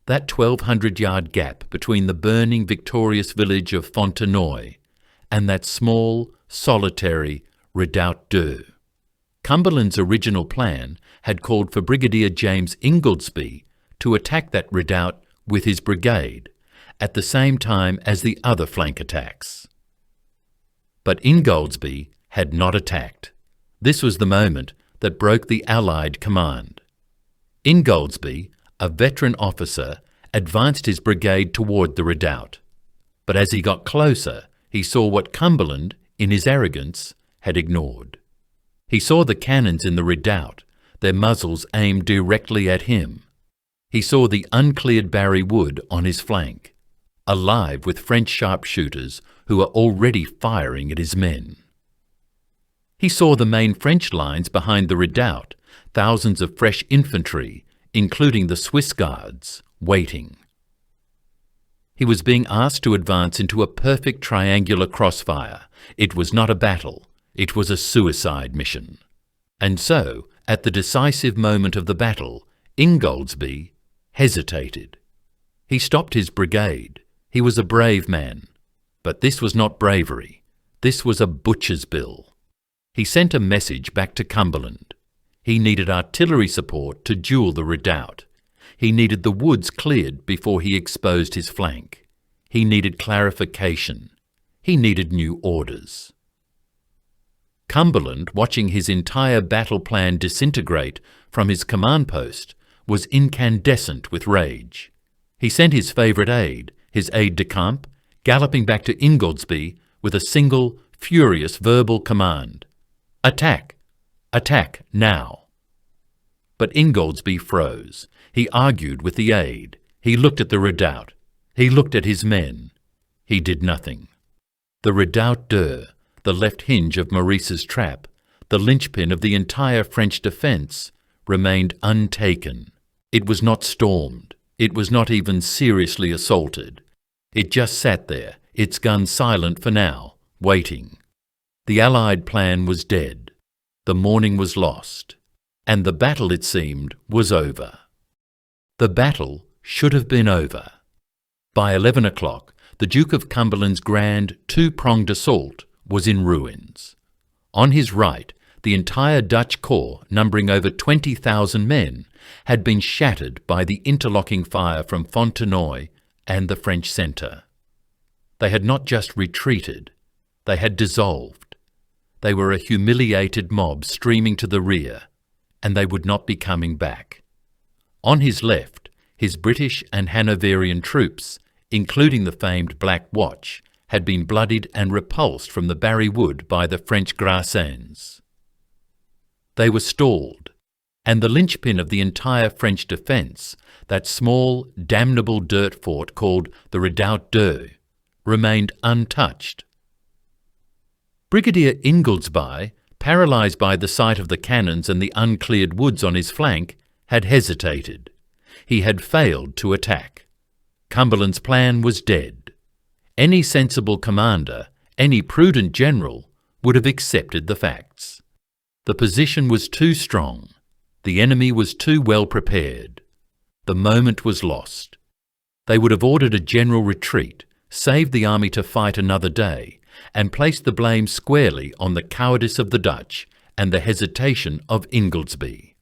That 1,200-yard gap between the burning victorious village of Fontenoy and that small, solitary redoubt d'Eu. Cumberland's original plan had called for Brigadier James Ingoldsby to attack that redoubt with his brigade at the same time as the other flank attacks. But Ingoldsby had not attacked. This was the moment that broke the Allied command. Ingoldsby, a veteran officer, advanced his brigade toward the redoubt. But as he got closer, he saw what Cumberland, in his arrogance, had ignored. He saw the cannons in the redoubt, their muzzles aimed directly at him. He saw the uncleared Barry Wood on his flank, alive with French sharpshooters who were already firing at his men. He saw the main French lines behind the redoubt, thousands of fresh infantry, including the Swiss Guards, waiting. He was being asked to advance into a perfect triangular crossfire. It was not a battle. It was a suicide mission. And so, at the decisive moment of the battle, Ingoldsby hesitated. He stopped his brigade. He was a brave man. But this was not bravery. This was a butcher's bill. He sent a message back to Cumberland. He needed artillery support to duel the redoubt. He needed the woods cleared before he exposed his flank. He needed clarification. He needed new orders. Cumberland, watching his entire battle plan disintegrate from his command post, was incandescent with rage. He sent his favourite aide, his aide-de-camp, galloping back to Ingoldsby with a single, furious verbal command. Attack! Attack now! But Ingoldsby froze. He argued with the aide. He looked at the redoubt. He looked at his men. He did nothing. The redoubt d'Eu, the left hinge of Maurice's trap, the linchpin of the entire French defence, remained untaken. It was not stormed. It was not even seriously assaulted. It just sat there, its guns silent for now, waiting. The Allied plan was dead. The morning was lost. And the battle, it seemed, was over. The battle should have been over. By 11 o'clock, the Duke of Cumberland's grand two-pronged assault was in ruins. On his right, the entire Dutch corps, numbering over 20,000 men, had been shattered by the interlocking fire from Fontenoy and the French centre. They had not just retreated, they had dissolved. They were a humiliated mob streaming to the rear, and they would not be coming back. On his left, his British and Hanoverian troops, including the famed Black Watch, had been bloodied and repulsed from the Barry Wood by the French Grassins. They were stalled, and the linchpin of the entire French defence, that small, damnable dirt fort called the Redoubt d'Eu, remained untouched. Brigadier Ingoldsby, paralysed by the sight of the cannons and the uncleared woods on his flank, had hesitated. He had failed to attack. Cumberland's plan was dead. Any sensible commander, any prudent general, would have accepted the facts. The position was too strong. The enemy was too well prepared. The moment was lost. They would have ordered a general retreat, saved the army to fight another day, and placed the blame squarely on the cowardice of the Dutch and the hesitation of Ingoldsby.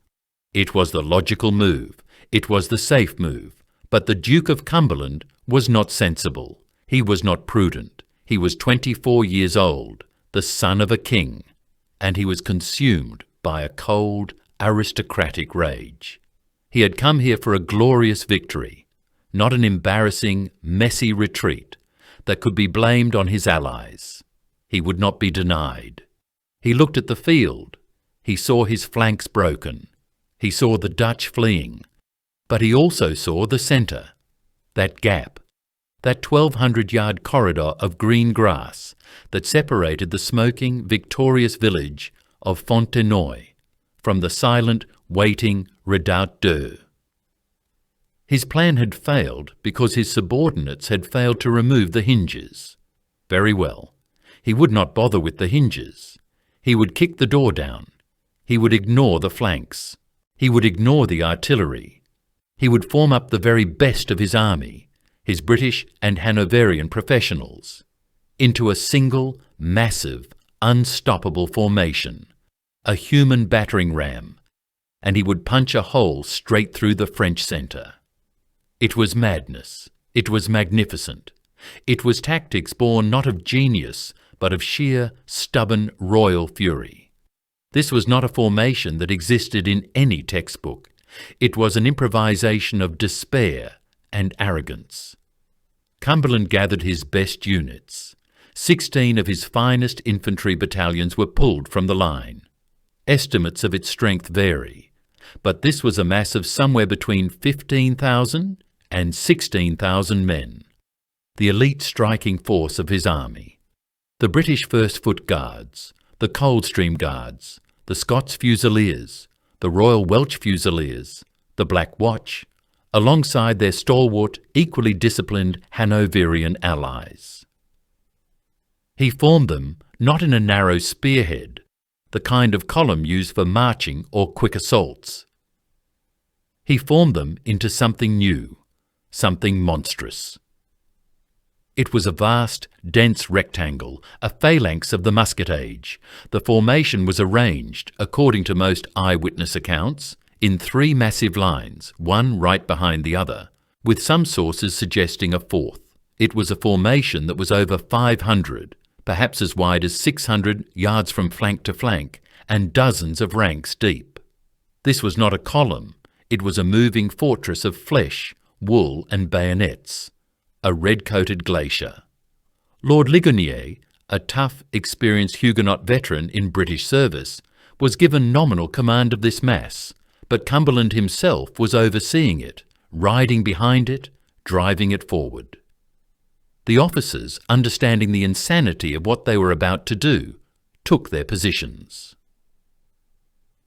It was the logical move. It was the safe move. But the Duke of Cumberland was not sensible. He was not prudent. He was 24 years old, the son of a king, and he was consumed by a cold, aristocratic rage. He had come here for a glorious victory, not an embarrassing, messy retreat that could be blamed on his allies. He would not be denied. He looked at the field. He saw his flanks broken. He saw the Dutch fleeing. But he also saw the centre, that gap, that 1,200-yard corridor of green grass that separated the smoking, victorious village of Fontenoy from the silent, waiting Redoubt 2. His plan had failed because his subordinates had failed to remove the hinges. Very well. He would not bother with the hinges. He would kick the door down. He would ignore the flanks. He would ignore the artillery. He would form up the very best of his army, his British and Hanoverian professionals, into a single, massive, unstoppable formation, a human battering ram, and he would punch a hole straight through the French centre. It was madness. It was magnificent. It was tactics born not of genius, but of sheer, stubborn, royal fury. This was not a formation that existed in any textbook. It was an improvisation of despair and arrogance. Cumberland gathered his best units. 16 of his finest infantry battalions were pulled from the line. Estimates of its strength vary, but this was a mass of somewhere between 15,000 and 16,000 men, the elite striking force of his army. The British First Foot Guards, the Coldstream Guards, the Scots Fusiliers, the Royal Welsh Fusiliers, the Black Watch, alongside their stalwart, equally disciplined Hanoverian allies. He formed them not in a narrow spearhead, the kind of column used for marching or quick assaults. He formed them into something new, something monstrous. It was a vast, dense rectangle, a phalanx of the musket age. The formation was arranged, according to most eyewitness accounts, in 3 massive lines, one right behind the other, with some sources suggesting a fourth. It was a formation that was over 500, perhaps as wide as 600 yards from flank to flank, and dozens of ranks deep. This was not a column, it was a moving fortress of flesh, wool and bayonets, a red-coated glacier. Lord Ligonier, a tough, experienced Huguenot veteran in British service, was given nominal command of this mass, but Cumberland himself was overseeing it, riding behind it, driving it forward. The officers, understanding the insanity of what they were about to do, took their positions.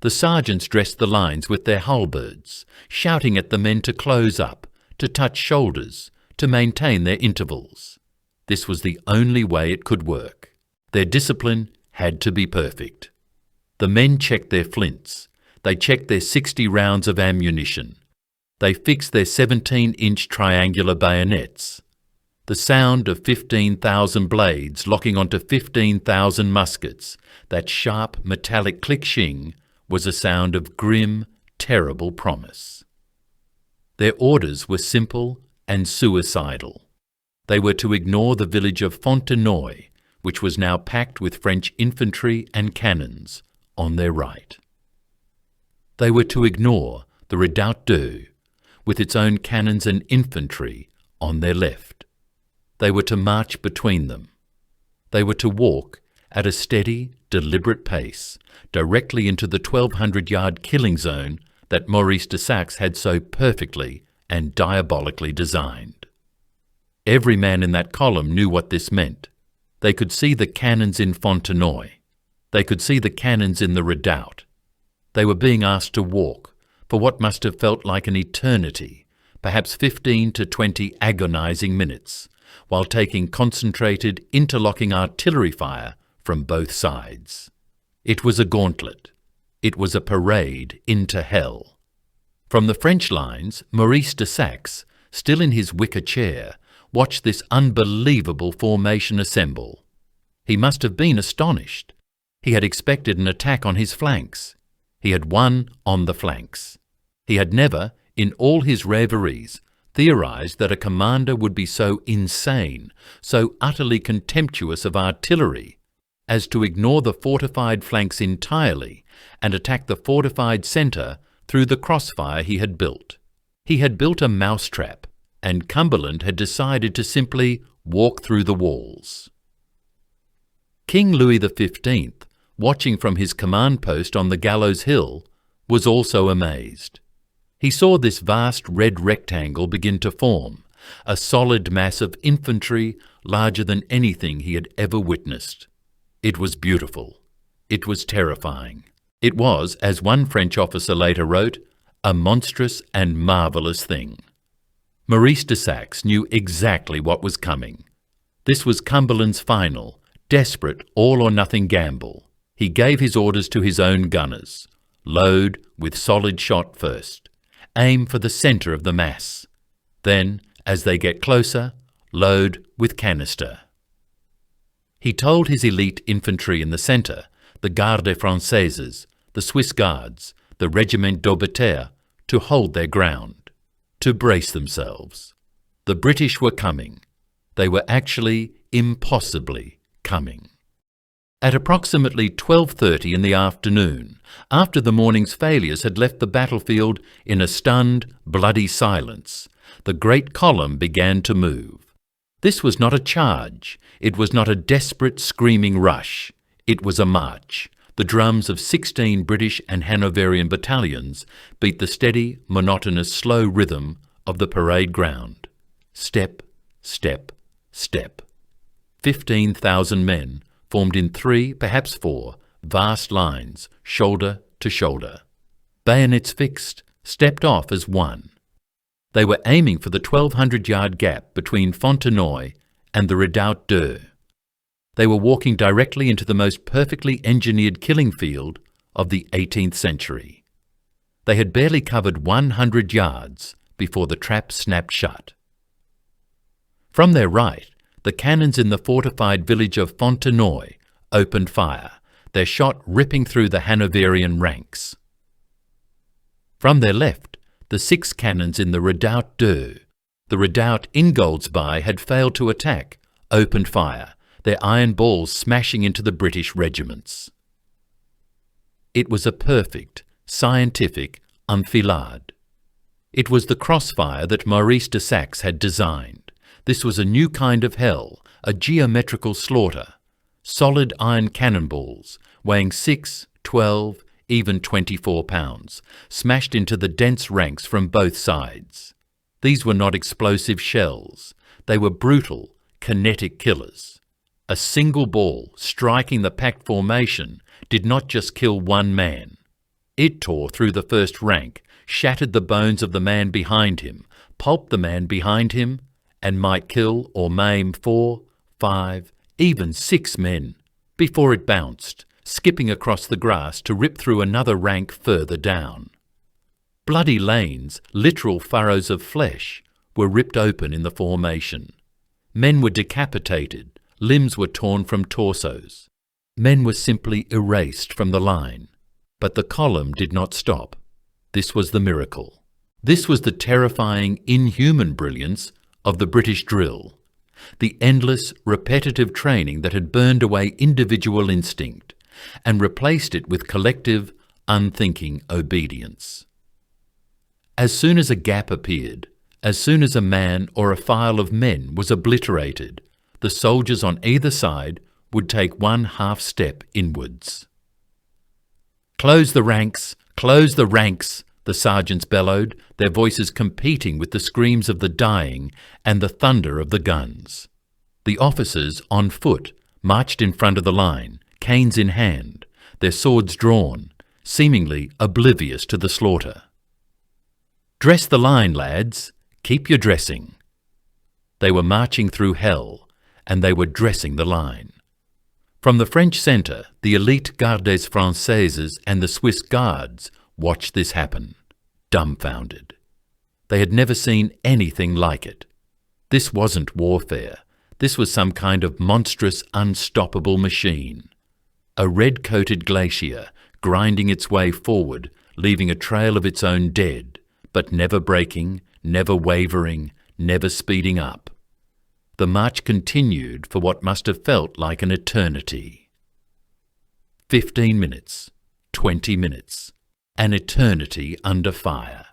The sergeants dressed the lines with their halberds, shouting at the men to close up, to touch shoulders, to maintain their intervals. This was the only way it could work. Their discipline had to be perfect. The men checked their flints. They checked their 60 rounds of ammunition. They fixed their 17-inch triangular bayonets. The sound of 15,000 blades locking onto 15,000 muskets, that sharp metallic click-shing, was a sound of grim, terrible promise. Their orders were simple and suicidal. They were to ignore the village of Fontenoy, which was now packed with French infantry and cannons, on their right. They were to ignore the Redoubt 2, with its own cannons and infantry, on their left. They were to march between them. They were to walk at a steady, deliberate pace directly into the 1,200-yard killing zone that Maurice de Saxe had so perfectly and diabolically designed. Every man in that column knew what this meant. They could see the cannons in Fontenoy. They could see the cannons in the redoubt. They were being asked to walk for what must have felt like an eternity, perhaps 15 to 20 agonizing minutes, while taking concentrated, interlocking artillery fire from both sides. It was a gauntlet. It was a parade into hell. From the French lines, Maurice de Saxe, still in his wicker chair, watched this unbelievable formation assemble. He must have been astonished. He had expected an attack on his flanks. He had won on the flanks. He had never, in all his reveries, theorized that a commander would be so insane, so utterly contemptuous of artillery, as to ignore the fortified flanks entirely and attack the fortified centre through the crossfire he had built. He had built a mousetrap, and Cumberland had decided to simply walk through the walls. King Louis XV, watching from his command post on the Gallows Hill, was also amazed. He saw this vast red rectangle begin to form, a solid mass of infantry larger than anything he had ever witnessed. It was beautiful. It was terrifying. It was, as one French officer later wrote, a monstrous and marvellous thing. Maurice de Saxe knew exactly what was coming. This was Cumberland's final, desperate, all-or-nothing gamble. He gave his orders to his own gunners. Load with solid shot first. Aim for the centre of the mass. Then, as they get closer, load with canister. He told his elite infantry in the centre, the Gardes Françaises, the Swiss Guards, the Regiment d'Aubeterre, to hold their ground, to brace themselves. The British were coming. They were actually impossibly coming. At approximately 12:30 in the afternoon, after the morning's failures had left the battlefield in a stunned, bloody silence, the great column began to move. This was not a charge. It was not a desperate, screaming rush. It was a march. The drums of 16 British and Hanoverian battalions beat the steady, monotonous, slow rhythm of the parade ground. Step, step, step. 15,000 men formed in 3, perhaps 4, vast lines, shoulder to shoulder. Bayonets fixed, stepped off as one. They were aiming for the 1,200-yard gap between Fontenoy and the Redoubt d'Eu. They were walking directly into the most perfectly engineered killing field of the 18th century. They had barely covered 100 yards before the trap snapped shut. From their right, the cannons in the fortified village of Fontenoy opened fire, their shot ripping through the Hanoverian ranks. From their left, the 6 cannons in the Redoubt d'Eu, the redoubt Ingoldsby had failed to attack, opened fire, their iron balls smashing into the British regiments. It was a perfect, scientific enfilade. It was the crossfire that Maurice de Saxe had designed. This was a new kind of hell, a geometrical slaughter. Solid iron cannonballs, weighing 6, 12, even 24 pounds, smashed into the dense ranks from both sides. These were not explosive shells. They were brutal, kinetic killers. A single ball striking the packed formation did not just kill one man. It tore through the first rank, shattered the bones of the man behind him, pulped the man behind him, and might kill or maim 4, 5, even 6 men, before it bounced, skipping across the grass to rip through another rank further down. Bloody lanes, literal furrows of flesh, were ripped open in the formation. Men were decapitated. Limbs were torn from torsos. Men were simply erased from the line. But the column did not stop. This was the miracle. This was the terrifying, inhuman brilliance of the British drill. The endless, repetitive training that had burned away individual instinct and replaced it with collective, unthinking obedience. As soon as a gap appeared, as soon as a man or a file of men was obliterated, the soldiers on either side would take one half step inwards. "Close the ranks! Close the ranks!" the sergeants bellowed, their voices competing with the screams of the dying and the thunder of the guns. The officers, on foot, marched in front of the line, canes in hand, their swords drawn, seemingly oblivious to the slaughter. "Dress the line, lads! Keep your dressing!" They were marching through hell, and they were dressing the line. From the French centre, the elite Gardes Françaises and the Swiss Guards watched this happen, dumbfounded. They had never seen anything like it. This wasn't warfare. This was some kind of monstrous, unstoppable machine. A red-coated glacier grinding its way forward, leaving a trail of its own dead, but never breaking, never wavering, never speeding up. The march continued for what must have felt like an eternity. 15 minutes, 20 minutes, an eternity under fire.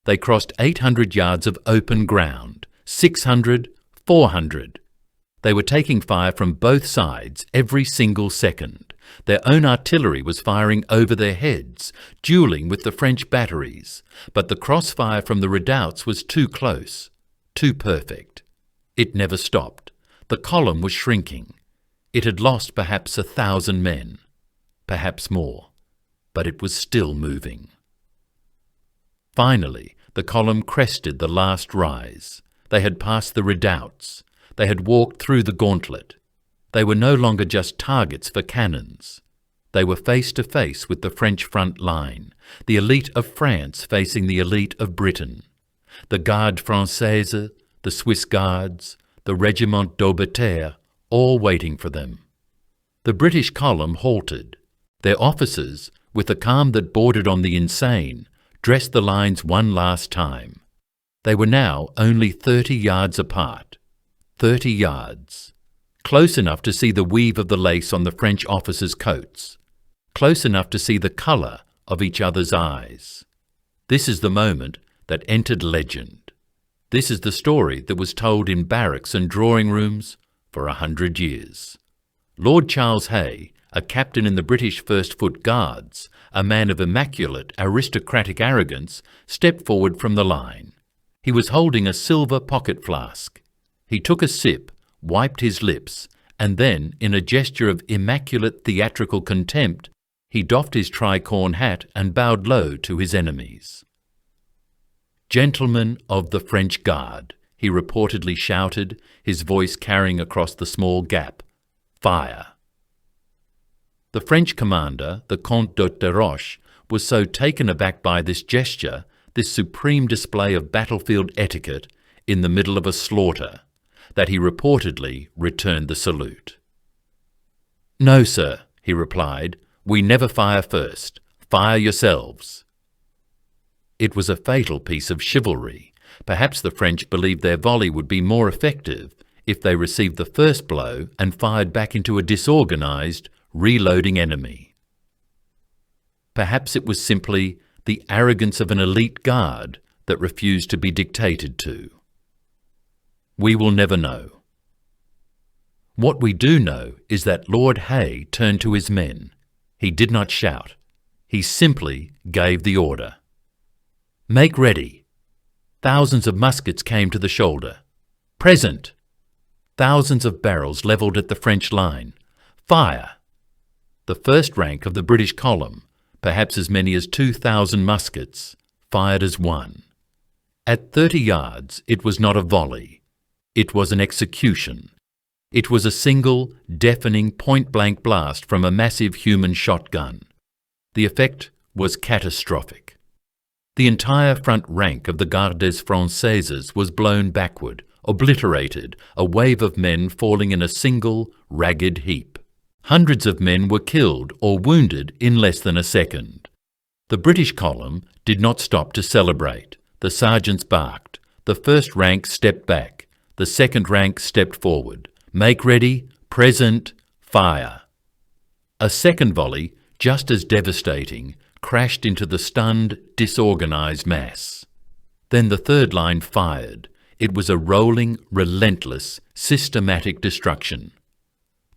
They crossed 800 yards of open ground, 600, 400. They were taking fire from both sides every single second. Their own artillery was firing over their heads, duelling with the French batteries, but the crossfire from the redoubts was too close, too perfect. It never stopped. The column was shrinking. It had lost perhaps 1,000 men, perhaps more, but it was still moving. Finally, the column crested the last rise. They had passed the redoubts. They had walked through the gauntlet. They were no longer just targets for cannons. They were face to face with the French front line, the elite of France facing the elite of Britain, the Garde Française, the Swiss Guards, the Regiment d'Aubeterre, all waiting for them. The British column halted. Their officers, with a calm that bordered on the insane, dressed the lines one last time. They were now only 30 yards apart. 30 yards. Close enough to see the weave of the lace on the French officers' coats. Close enough to see the colour of each other's eyes. This is the moment that entered legend. This is the story that was told in barracks and drawing rooms for 100 years. Lord Charles Hay, a captain in the British First Foot Guards, a man of immaculate aristocratic arrogance, stepped forward from the line. He was holding a silver pocket flask. He took a sip, wiped his lips, and then, in a gesture of immaculate theatrical contempt, he doffed his tricorn hat and bowed low to his enemies. "Gentlemen of the French Guard," he reportedly shouted, his voice carrying across the small gap, "Fire!" The French commander, the Comte de Terroche, was so taken aback by this gesture, this supreme display of battlefield etiquette in the middle of a slaughter, that he reportedly returned the salute. "No, sir," he replied, "we never fire first. Fire yourselves." It was a fatal piece of chivalry. Perhaps the French believed their volley would be more effective if they received the first blow and fired back into a disorganized, reloading enemy. Perhaps it was simply the arrogance of an elite guard that refused to be dictated to. We will never know. What we do know is that Lord Hay turned to his men. He did not shout. He simply gave the order. "Make ready." Thousands of muskets came to the shoulder. "Present." Thousands of barrels levelled at the French line. "Fire." The first rank of the British column, perhaps as many as 2,000 muskets, fired as one. At 30 yards, it was not a volley. It was an execution. It was a single, deafening, point-blank blast from a massive human shotgun. The effect was catastrophic. The entire front rank of the Gardes Françaises was blown backward, obliterated, a wave of men falling in a single, ragged heap. Hundreds of men were killed or wounded in less than a second. The British column did not stop to celebrate. The sergeants barked. The first rank stepped back. The second rank stepped forward. "Make ready, present, fire." A second volley, just as devastating, crashed into the stunned, disorganized mass. Then the third line fired. It was a rolling, relentless, systematic destruction.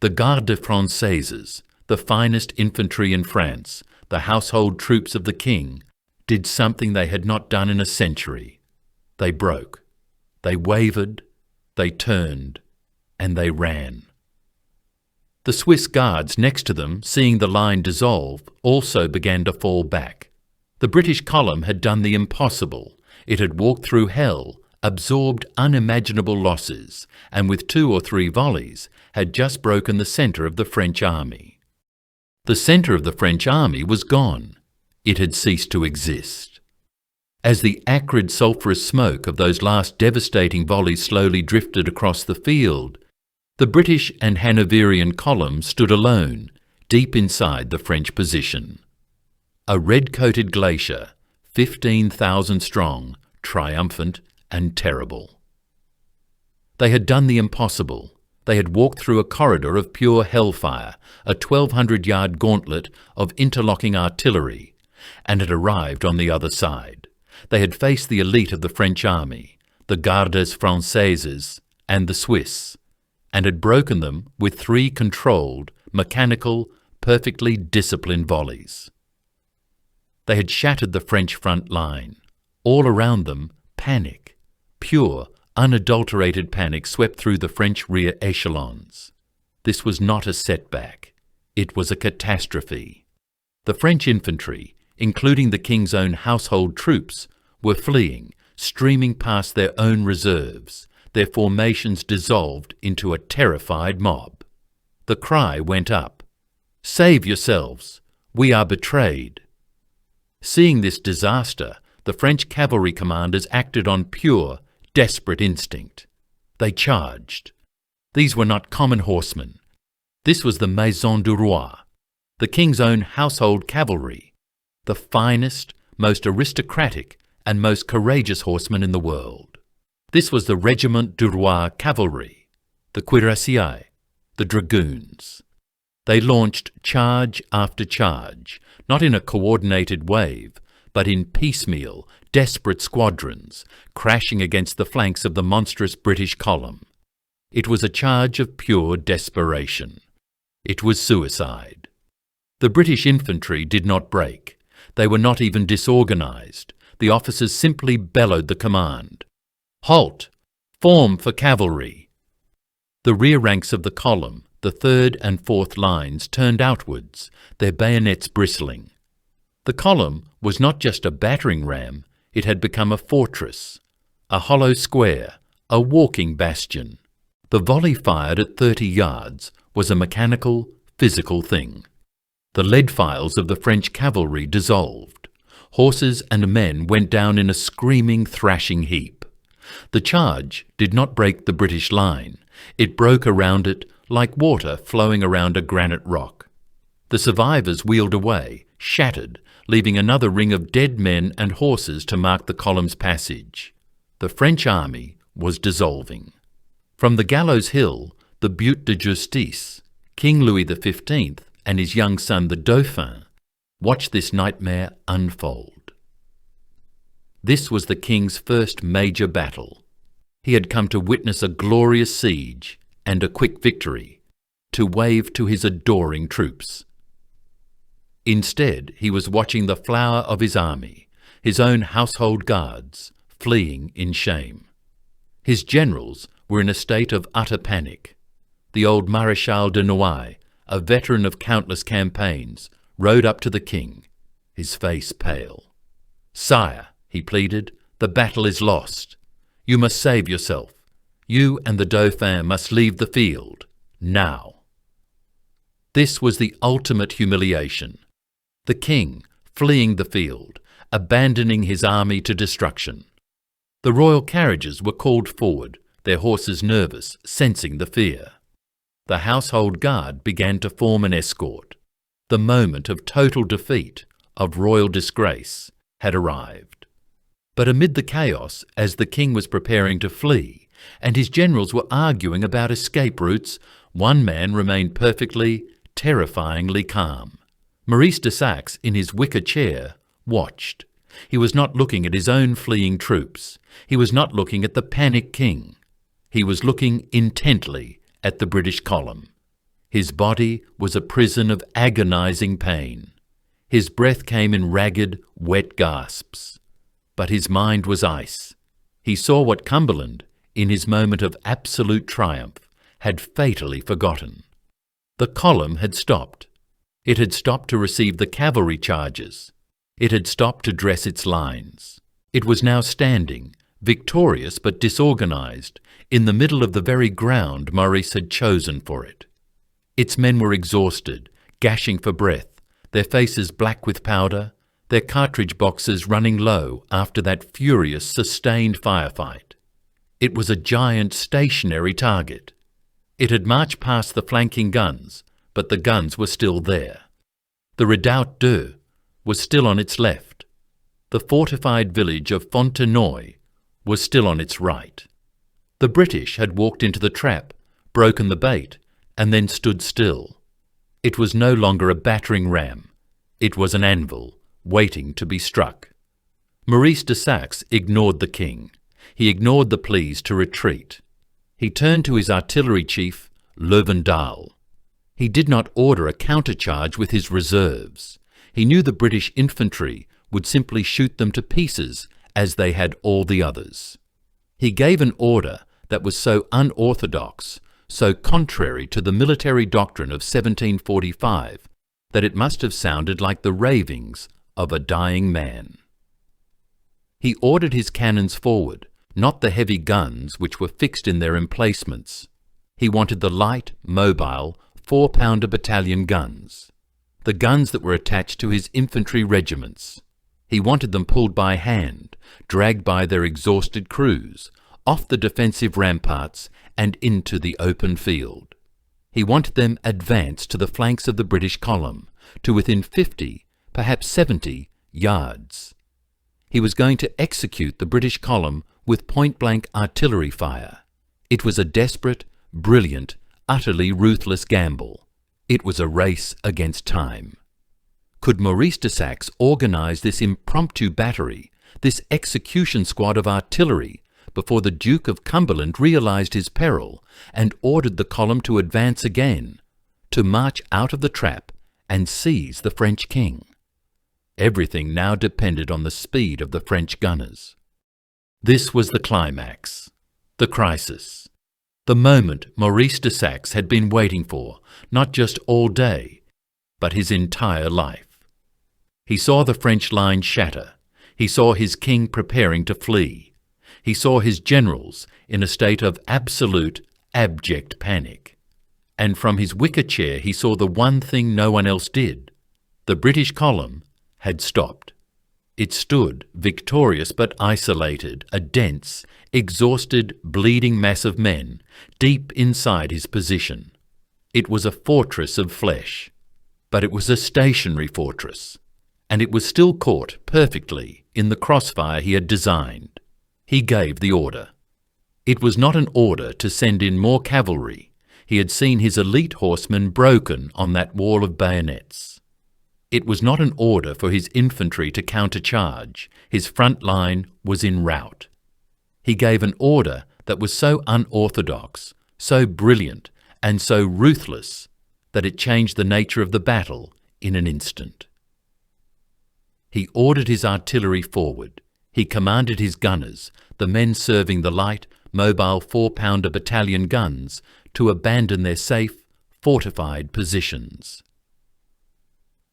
The Gardes Françaises, the finest infantry in France, the household troops of the king, did something they had not done in a century. They broke. They wavered. They turned. And they ran. The Swiss guards next to them, seeing the line dissolve, also began to fall back. The British column had done the impossible. It had walked through hell, absorbed unimaginable losses, and with 2 or 3 volleys had just broken the centre of the French army. The centre of the French army was gone. It had ceased to exist. As the acrid sulphurous smoke of those last devastating volleys slowly drifted across the field, the British and Hanoverian column stood alone, deep inside the French position. A red-coated glacier, 15,000 strong, triumphant and terrible. They had done the impossible. They had walked through a corridor of pure hellfire, a 1,200-yard gauntlet of interlocking artillery, and had arrived on the other side. They had faced the elite of the French army, the Gardes Françaises and the Swiss, and had broken them with 3 controlled, mechanical, perfectly disciplined volleys. They had shattered the French front line. All around them, panic, pure, unadulterated panic swept through the French rear echelons. This was not a setback. It was a catastrophe. The French infantry, including the king's own household troops, were fleeing, streaming past their own reserves, their formations dissolved into a terrified mob. The cry went up, "Save yourselves! We are betrayed!" Seeing this disaster, the French cavalry commanders acted on pure, desperate instinct. They charged. These were not common horsemen. This was the Maison du Roi, the king's own household cavalry, the finest, most aristocratic, and most courageous horsemen in the world. This was the Regiment du Roi cavalry, the cuirassiers, the dragoons. They launched charge after charge, not in a coordinated wave, but in piecemeal, desperate squadrons, crashing against the flanks of the monstrous British column. It was a charge of pure desperation. It was suicide. The British infantry did not break. They were not even disorganized. The officers simply bellowed the command, "Halt! Form for cavalry!" The rear ranks of the column, the third and fourth lines, turned outwards, their bayonets bristling. The column was not just a battering ram, it had become a fortress, a hollow square, a walking bastion. The volley fired at 30 yards was a mechanical, physical thing. The lead files of the French cavalry dissolved. Horses and men went down in a screaming, thrashing heap. The charge did not break the British line. It broke around it like water flowing around a granite rock. The survivors wheeled away, shattered, leaving another ring of dead men and horses to mark the column's passage. The French army was dissolving. From the Gallows Hill, the Butte de Justice, King Louis XV and his young son the Dauphin watched this nightmare unfold. This was the king's first major battle. He had come to witness a glorious siege and a quick victory, to wave to his adoring troops. Instead, he was watching the flower of his army, his own household guards, fleeing in shame. His generals were in a state of utter panic. The old Marshal de Noailles, a veteran of countless campaigns, rode up to the king, his face pale. "Sire," he pleaded, "the battle is lost. You must save yourself. You and the Dauphin must leave the field, now." This was the ultimate humiliation. The king fleeing the field, abandoning his army to destruction. The royal carriages were called forward, their horses nervous, sensing the fear. The household guard began to form an escort. The moment of total defeat, of royal disgrace, had arrived. But amid the chaos, as the king was preparing to flee, and his generals were arguing about escape routes, one man remained perfectly, terrifyingly calm. Maurice de Saxe, in his wicker chair, watched. He was not looking at his own fleeing troops. He was not looking at the panicked king. He was looking intently at the British column. His body was a prison of agonizing pain. His breath came in ragged, wet gasps. But his mind was ice. He saw what Cumberland, in his moment of absolute triumph, had fatally forgotten. The column had stopped. It had stopped to receive the cavalry charges. It had stopped to dress its lines. It was now standing, victorious but disorganized, in the middle of the very ground Maurice had chosen for it. Its men were exhausted, gashing for breath, their faces black with powder, their cartridge boxes running low after that furious, sustained firefight. It was a giant stationary target. It had marched past the flanking guns, but the guns were still there. The Redoubt 2 was still on its left. The fortified village of Fontenoy was still on its right. The British had walked into the trap, broken the bait, and then stood still. It was no longer a battering ram. It was an anvil, waiting to be struck. Maurice de Saxe ignored the king. He ignored the pleas to retreat. He turned to his artillery chief, Levendal. He did not order a countercharge with his reserves. He knew the British infantry would simply shoot them to pieces as they had all the others. He gave an order that was so unorthodox, so contrary to the military doctrine of 1745, that it must have sounded like the ravings of a dying man. He ordered his cannons forward, not the heavy guns which were fixed in their emplacements. He wanted the light, mobile, 4-pounder battalion guns, the guns that were attached to his infantry regiments. He wanted them pulled by hand, dragged by their exhausted crews, off the defensive ramparts and into the open field. He wanted them advanced to the flanks of the British column, to within 50, perhaps 70 yards. He was going to execute the British column with point-blank artillery fire. It was a desperate, brilliant, utterly ruthless gamble. It was a race against time. Could Maurice de Saxe organise this impromptu battery, this execution squad of artillery, before the Duke of Cumberland realised his peril and ordered the column to advance again, to march out of the trap and seize the French king? Everything now depended on the speed of the French gunners. This was the climax, the crisis, the moment Maurice de Saxe had been waiting for, not just all day, but his entire life. He saw the French line shatter. He saw his king preparing to flee. He saw his generals in a state of absolute, abject panic. And from his wicker chair he saw the one thing no one else did. The British column had stopped. It stood, victorious but isolated, a dense, exhausted, bleeding mass of men, deep inside his position. It was a fortress of flesh, but it was a stationary fortress, and it was still caught perfectly in the crossfire he had designed. He gave the order. It was not an order to send in more cavalry. He had seen his elite horsemen broken on that wall of bayonets. It was not an order for his infantry to countercharge. His front line was in rout. He gave an order that was so unorthodox, so brilliant, and so ruthless that it changed the nature of the battle in an instant. He ordered his artillery forward. He commanded his gunners, the men serving the light, mobile 4-pounder battalion guns, to abandon their safe, fortified positions.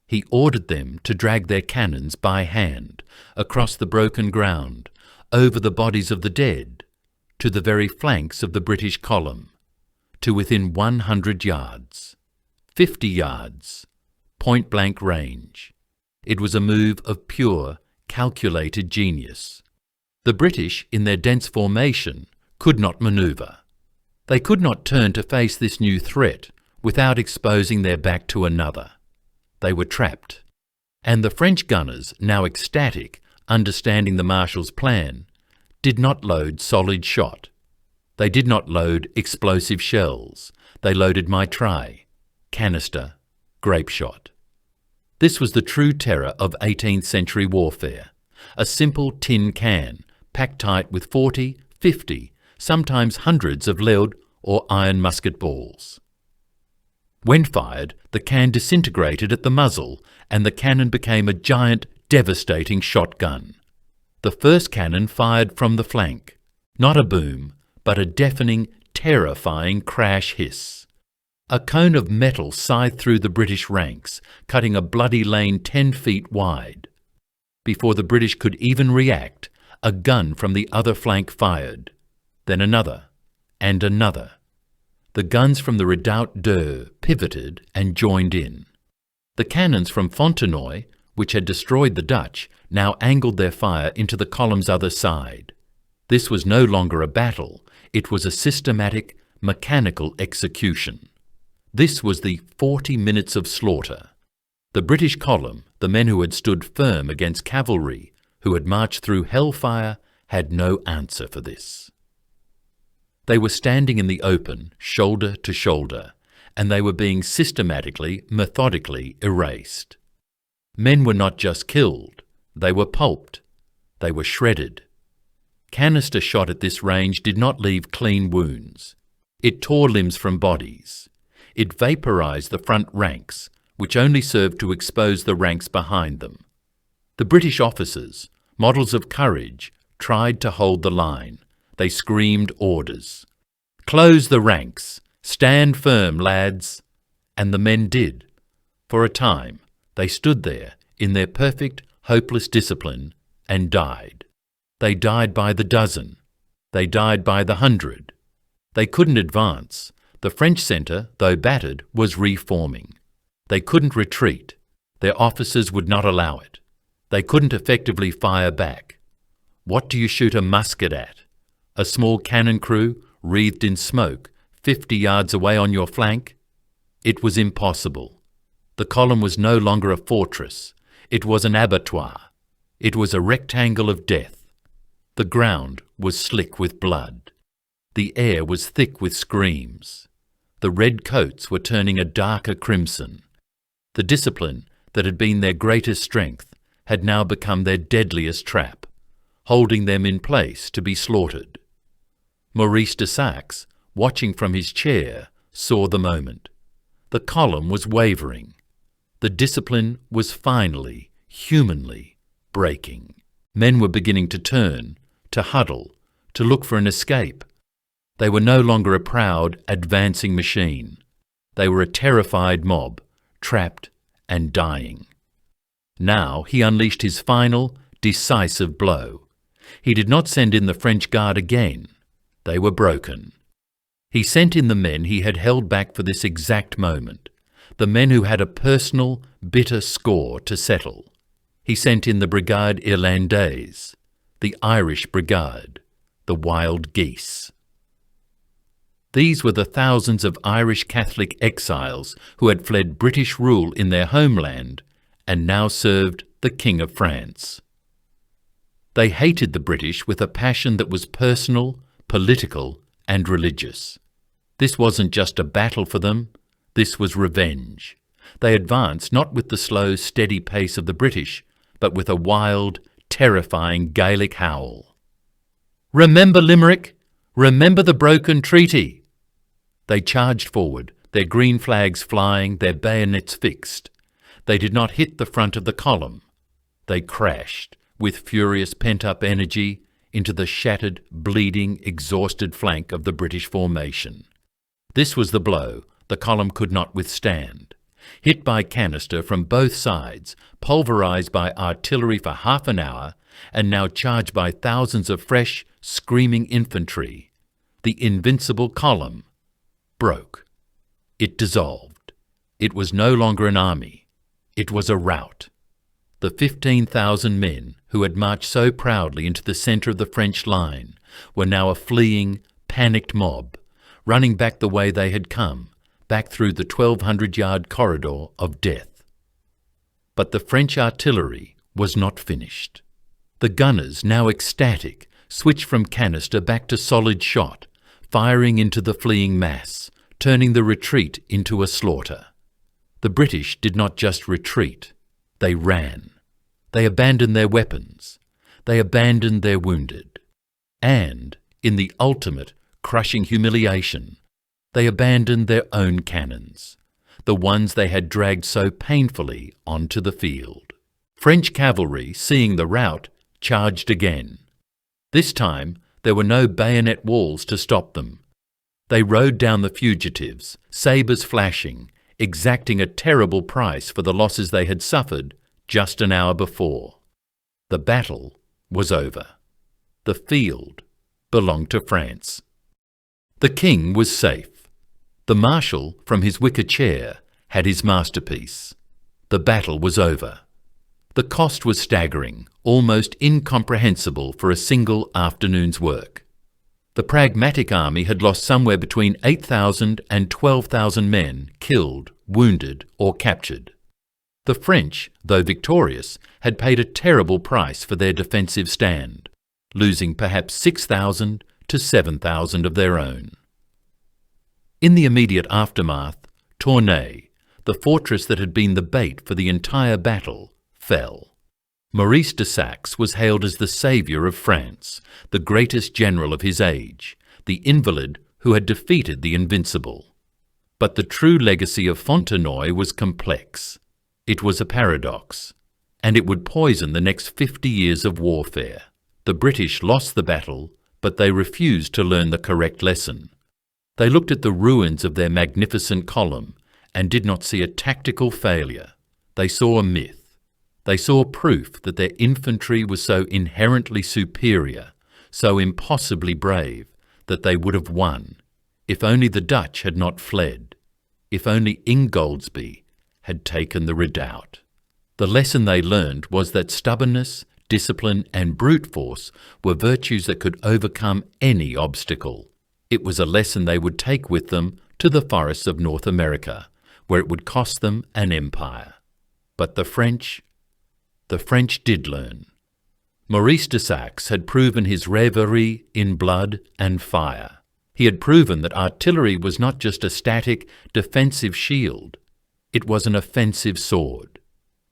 He ordered them to drag their cannons by hand across the broken ground, over the bodies of the dead, to the very flanks of the British column, to within 100 yards, 50 yards, point-blank range. It was a move of pure, calculated genius. The British, in their dense formation, could not manoeuvre. They could not turn to face this new threat without exposing their back to another. They were trapped. And the French gunners, now ecstatic, understanding the Marshal's plan, did not load solid shot. They did not load explosive shells. They loaded mitraille, canister, grape shot. This was the true terror of 18th century warfare. A simple tin can, packed tight with 40, 50, sometimes hundreds of lead or iron musket balls. When fired, the can disintegrated at the muzzle and the cannon became a giant, devastating shotgun. The first cannon fired from the flank. Not a boom, but a deafening, terrifying crash hiss. A cone of metal scythed through the British ranks, cutting a bloody lane 10 feet wide. Before the British could even react, a gun from the other flank fired. Then another, and another. The guns from the redoubt d'Eu pivoted and joined in. The cannons from Fontenoy, which had destroyed the Dutch, now angled their fire into the column's other side. This was no longer a battle. It was a systematic, mechanical execution. This was the 40 minutes of slaughter. The British column, the men who had stood firm against cavalry, who had marched through hellfire, had no answer for this. They were standing in the open, shoulder to shoulder, and they were being systematically, methodically erased. Men were not just killed, they were pulped, they were shredded. Canister shot at this range did not leave clean wounds. It tore limbs from bodies. It vaporized the front ranks, which only served to expose the ranks behind them. The British officers, models of courage, tried to hold the line. They screamed orders. "Close the ranks! Stand firm, lads!" And the men did. For a time, they stood there in their perfect, hopeless discipline and died. They died by the dozen. They died by the 100. They couldn't advance. The French centre, though battered, was reforming. They couldn't retreat. Their officers would not allow it. They couldn't effectively fire back. What do you shoot a musket at? A small cannon crew, wreathed in smoke, 50 yards away on your flank? It was impossible. The column was no longer a fortress. It was an abattoir. It was a rectangle of death. The ground was slick with blood. The air was thick with screams. The redcoats were turning a darker crimson. The discipline that had been their greatest strength had now become their deadliest trap, holding them in place to be slaughtered. Maurice de Saxe, watching from his chair, saw the moment. The column was wavering. The discipline was finally, humanly, breaking. Men were beginning to turn, to huddle, to look for an escape. They were no longer a proud, advancing machine. They were a terrified mob, trapped and dying. Now he unleashed his final, decisive blow. He did not send in the French Guard again. They were broken. He sent in the men he had held back for this exact moment, the men who had a personal, bitter score to settle. He sent in the Brigade Irlandaise, the Irish Brigade, the Wild Geese. These were the thousands of Irish Catholic exiles who had fled British rule in their homeland and now served the King of France. They hated the British with a passion that was personal, political, and religious. This wasn't just a battle for them, this was revenge. They advanced not with the slow, steady pace of the British, but with a wild, terrifying Gaelic howl. "Remember Limerick! Remember the broken treaty!" They charged forward, their green flags flying, their bayonets fixed. They did not hit the front of the column. They crashed, with furious pent-up energy, into the shattered, bleeding, exhausted flank of the British formation. This was the blow the column could not withstand. Hit by canister from both sides, pulverized by artillery for half an hour, and now charged by thousands of fresh, screaming infantry, the Invincible Column broke. It dissolved. It was no longer an army. It was a rout. The 15,000 men who had marched so proudly into the centre of the French line were now a fleeing, panicked mob, running back the way they had come, back through the 1,200-yard corridor of death. But the French artillery was not finished. The gunners, now ecstatic, switched from canister back to solid shot, firing into the fleeing mass, turning the retreat into a slaughter. The British did not just retreat, they ran. They abandoned their weapons. They abandoned their wounded. And, in the ultimate, crushing humiliation, they abandoned their own cannons, the ones they had dragged so painfully onto the field. French cavalry, seeing the rout, charged again. This time, there were no bayonet walls to stop them. They rode down the fugitives, sabres flashing, exacting a terrible price for the losses they had suffered just an hour before. The battle was over. The field belonged to France. The king was safe. The marshal, from his wicker chair, had his masterpiece. The battle was over. The cost was staggering, almost incomprehensible for a single afternoon's work. The pragmatic army had lost somewhere between 8,000 and 12,000 men killed, wounded, or captured. The French, though victorious, had paid a terrible price for their defensive stand, losing perhaps 6,000 to 7,000 of their own. In the immediate aftermath, Tournai, the fortress that had been the bait for the entire battle, fell. Maurice de Saxe was hailed as the saviour of France, the greatest general of his age, the invalid who had defeated the invincible. But the true legacy of Fontenoy was complex. It was a paradox, and it would poison the next 50 years of warfare. The British lost the battle, but they refused to learn the correct lesson. They looked at the ruins of their magnificent column and did not see a tactical failure. They saw a myth. They saw proof that their infantry was so inherently superior, so impossibly brave, that they would have won, if only the Dutch had not fled, if only Ingoldsby had taken the redoubt. The lesson they learned was that stubbornness, discipline and brute force were virtues that could overcome any obstacle. It was a lesson they would take with them to the forests of North America, where it would cost them an empire. But the French did learn. Maurice de Saxe had proven his reverie in blood and fire. He had proven that artillery was not just a static, defensive shield. It was an offensive sword.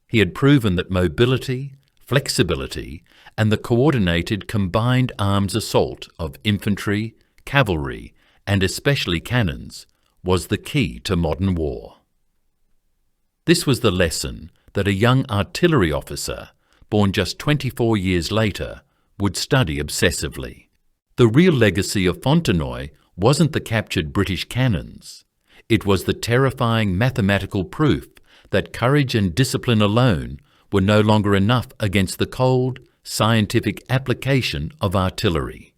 He had proven that mobility, flexibility, and the coordinated combined arms assault of infantry, cavalry, and especially cannons was the key to modern war. This was the lesson that a young artillery officer, born just 24 years later, would study obsessively. The real legacy of Fontenoy wasn't the captured British cannons. It was the terrifying mathematical proof that courage and discipline alone were no longer enough against the cold, scientific application of artillery.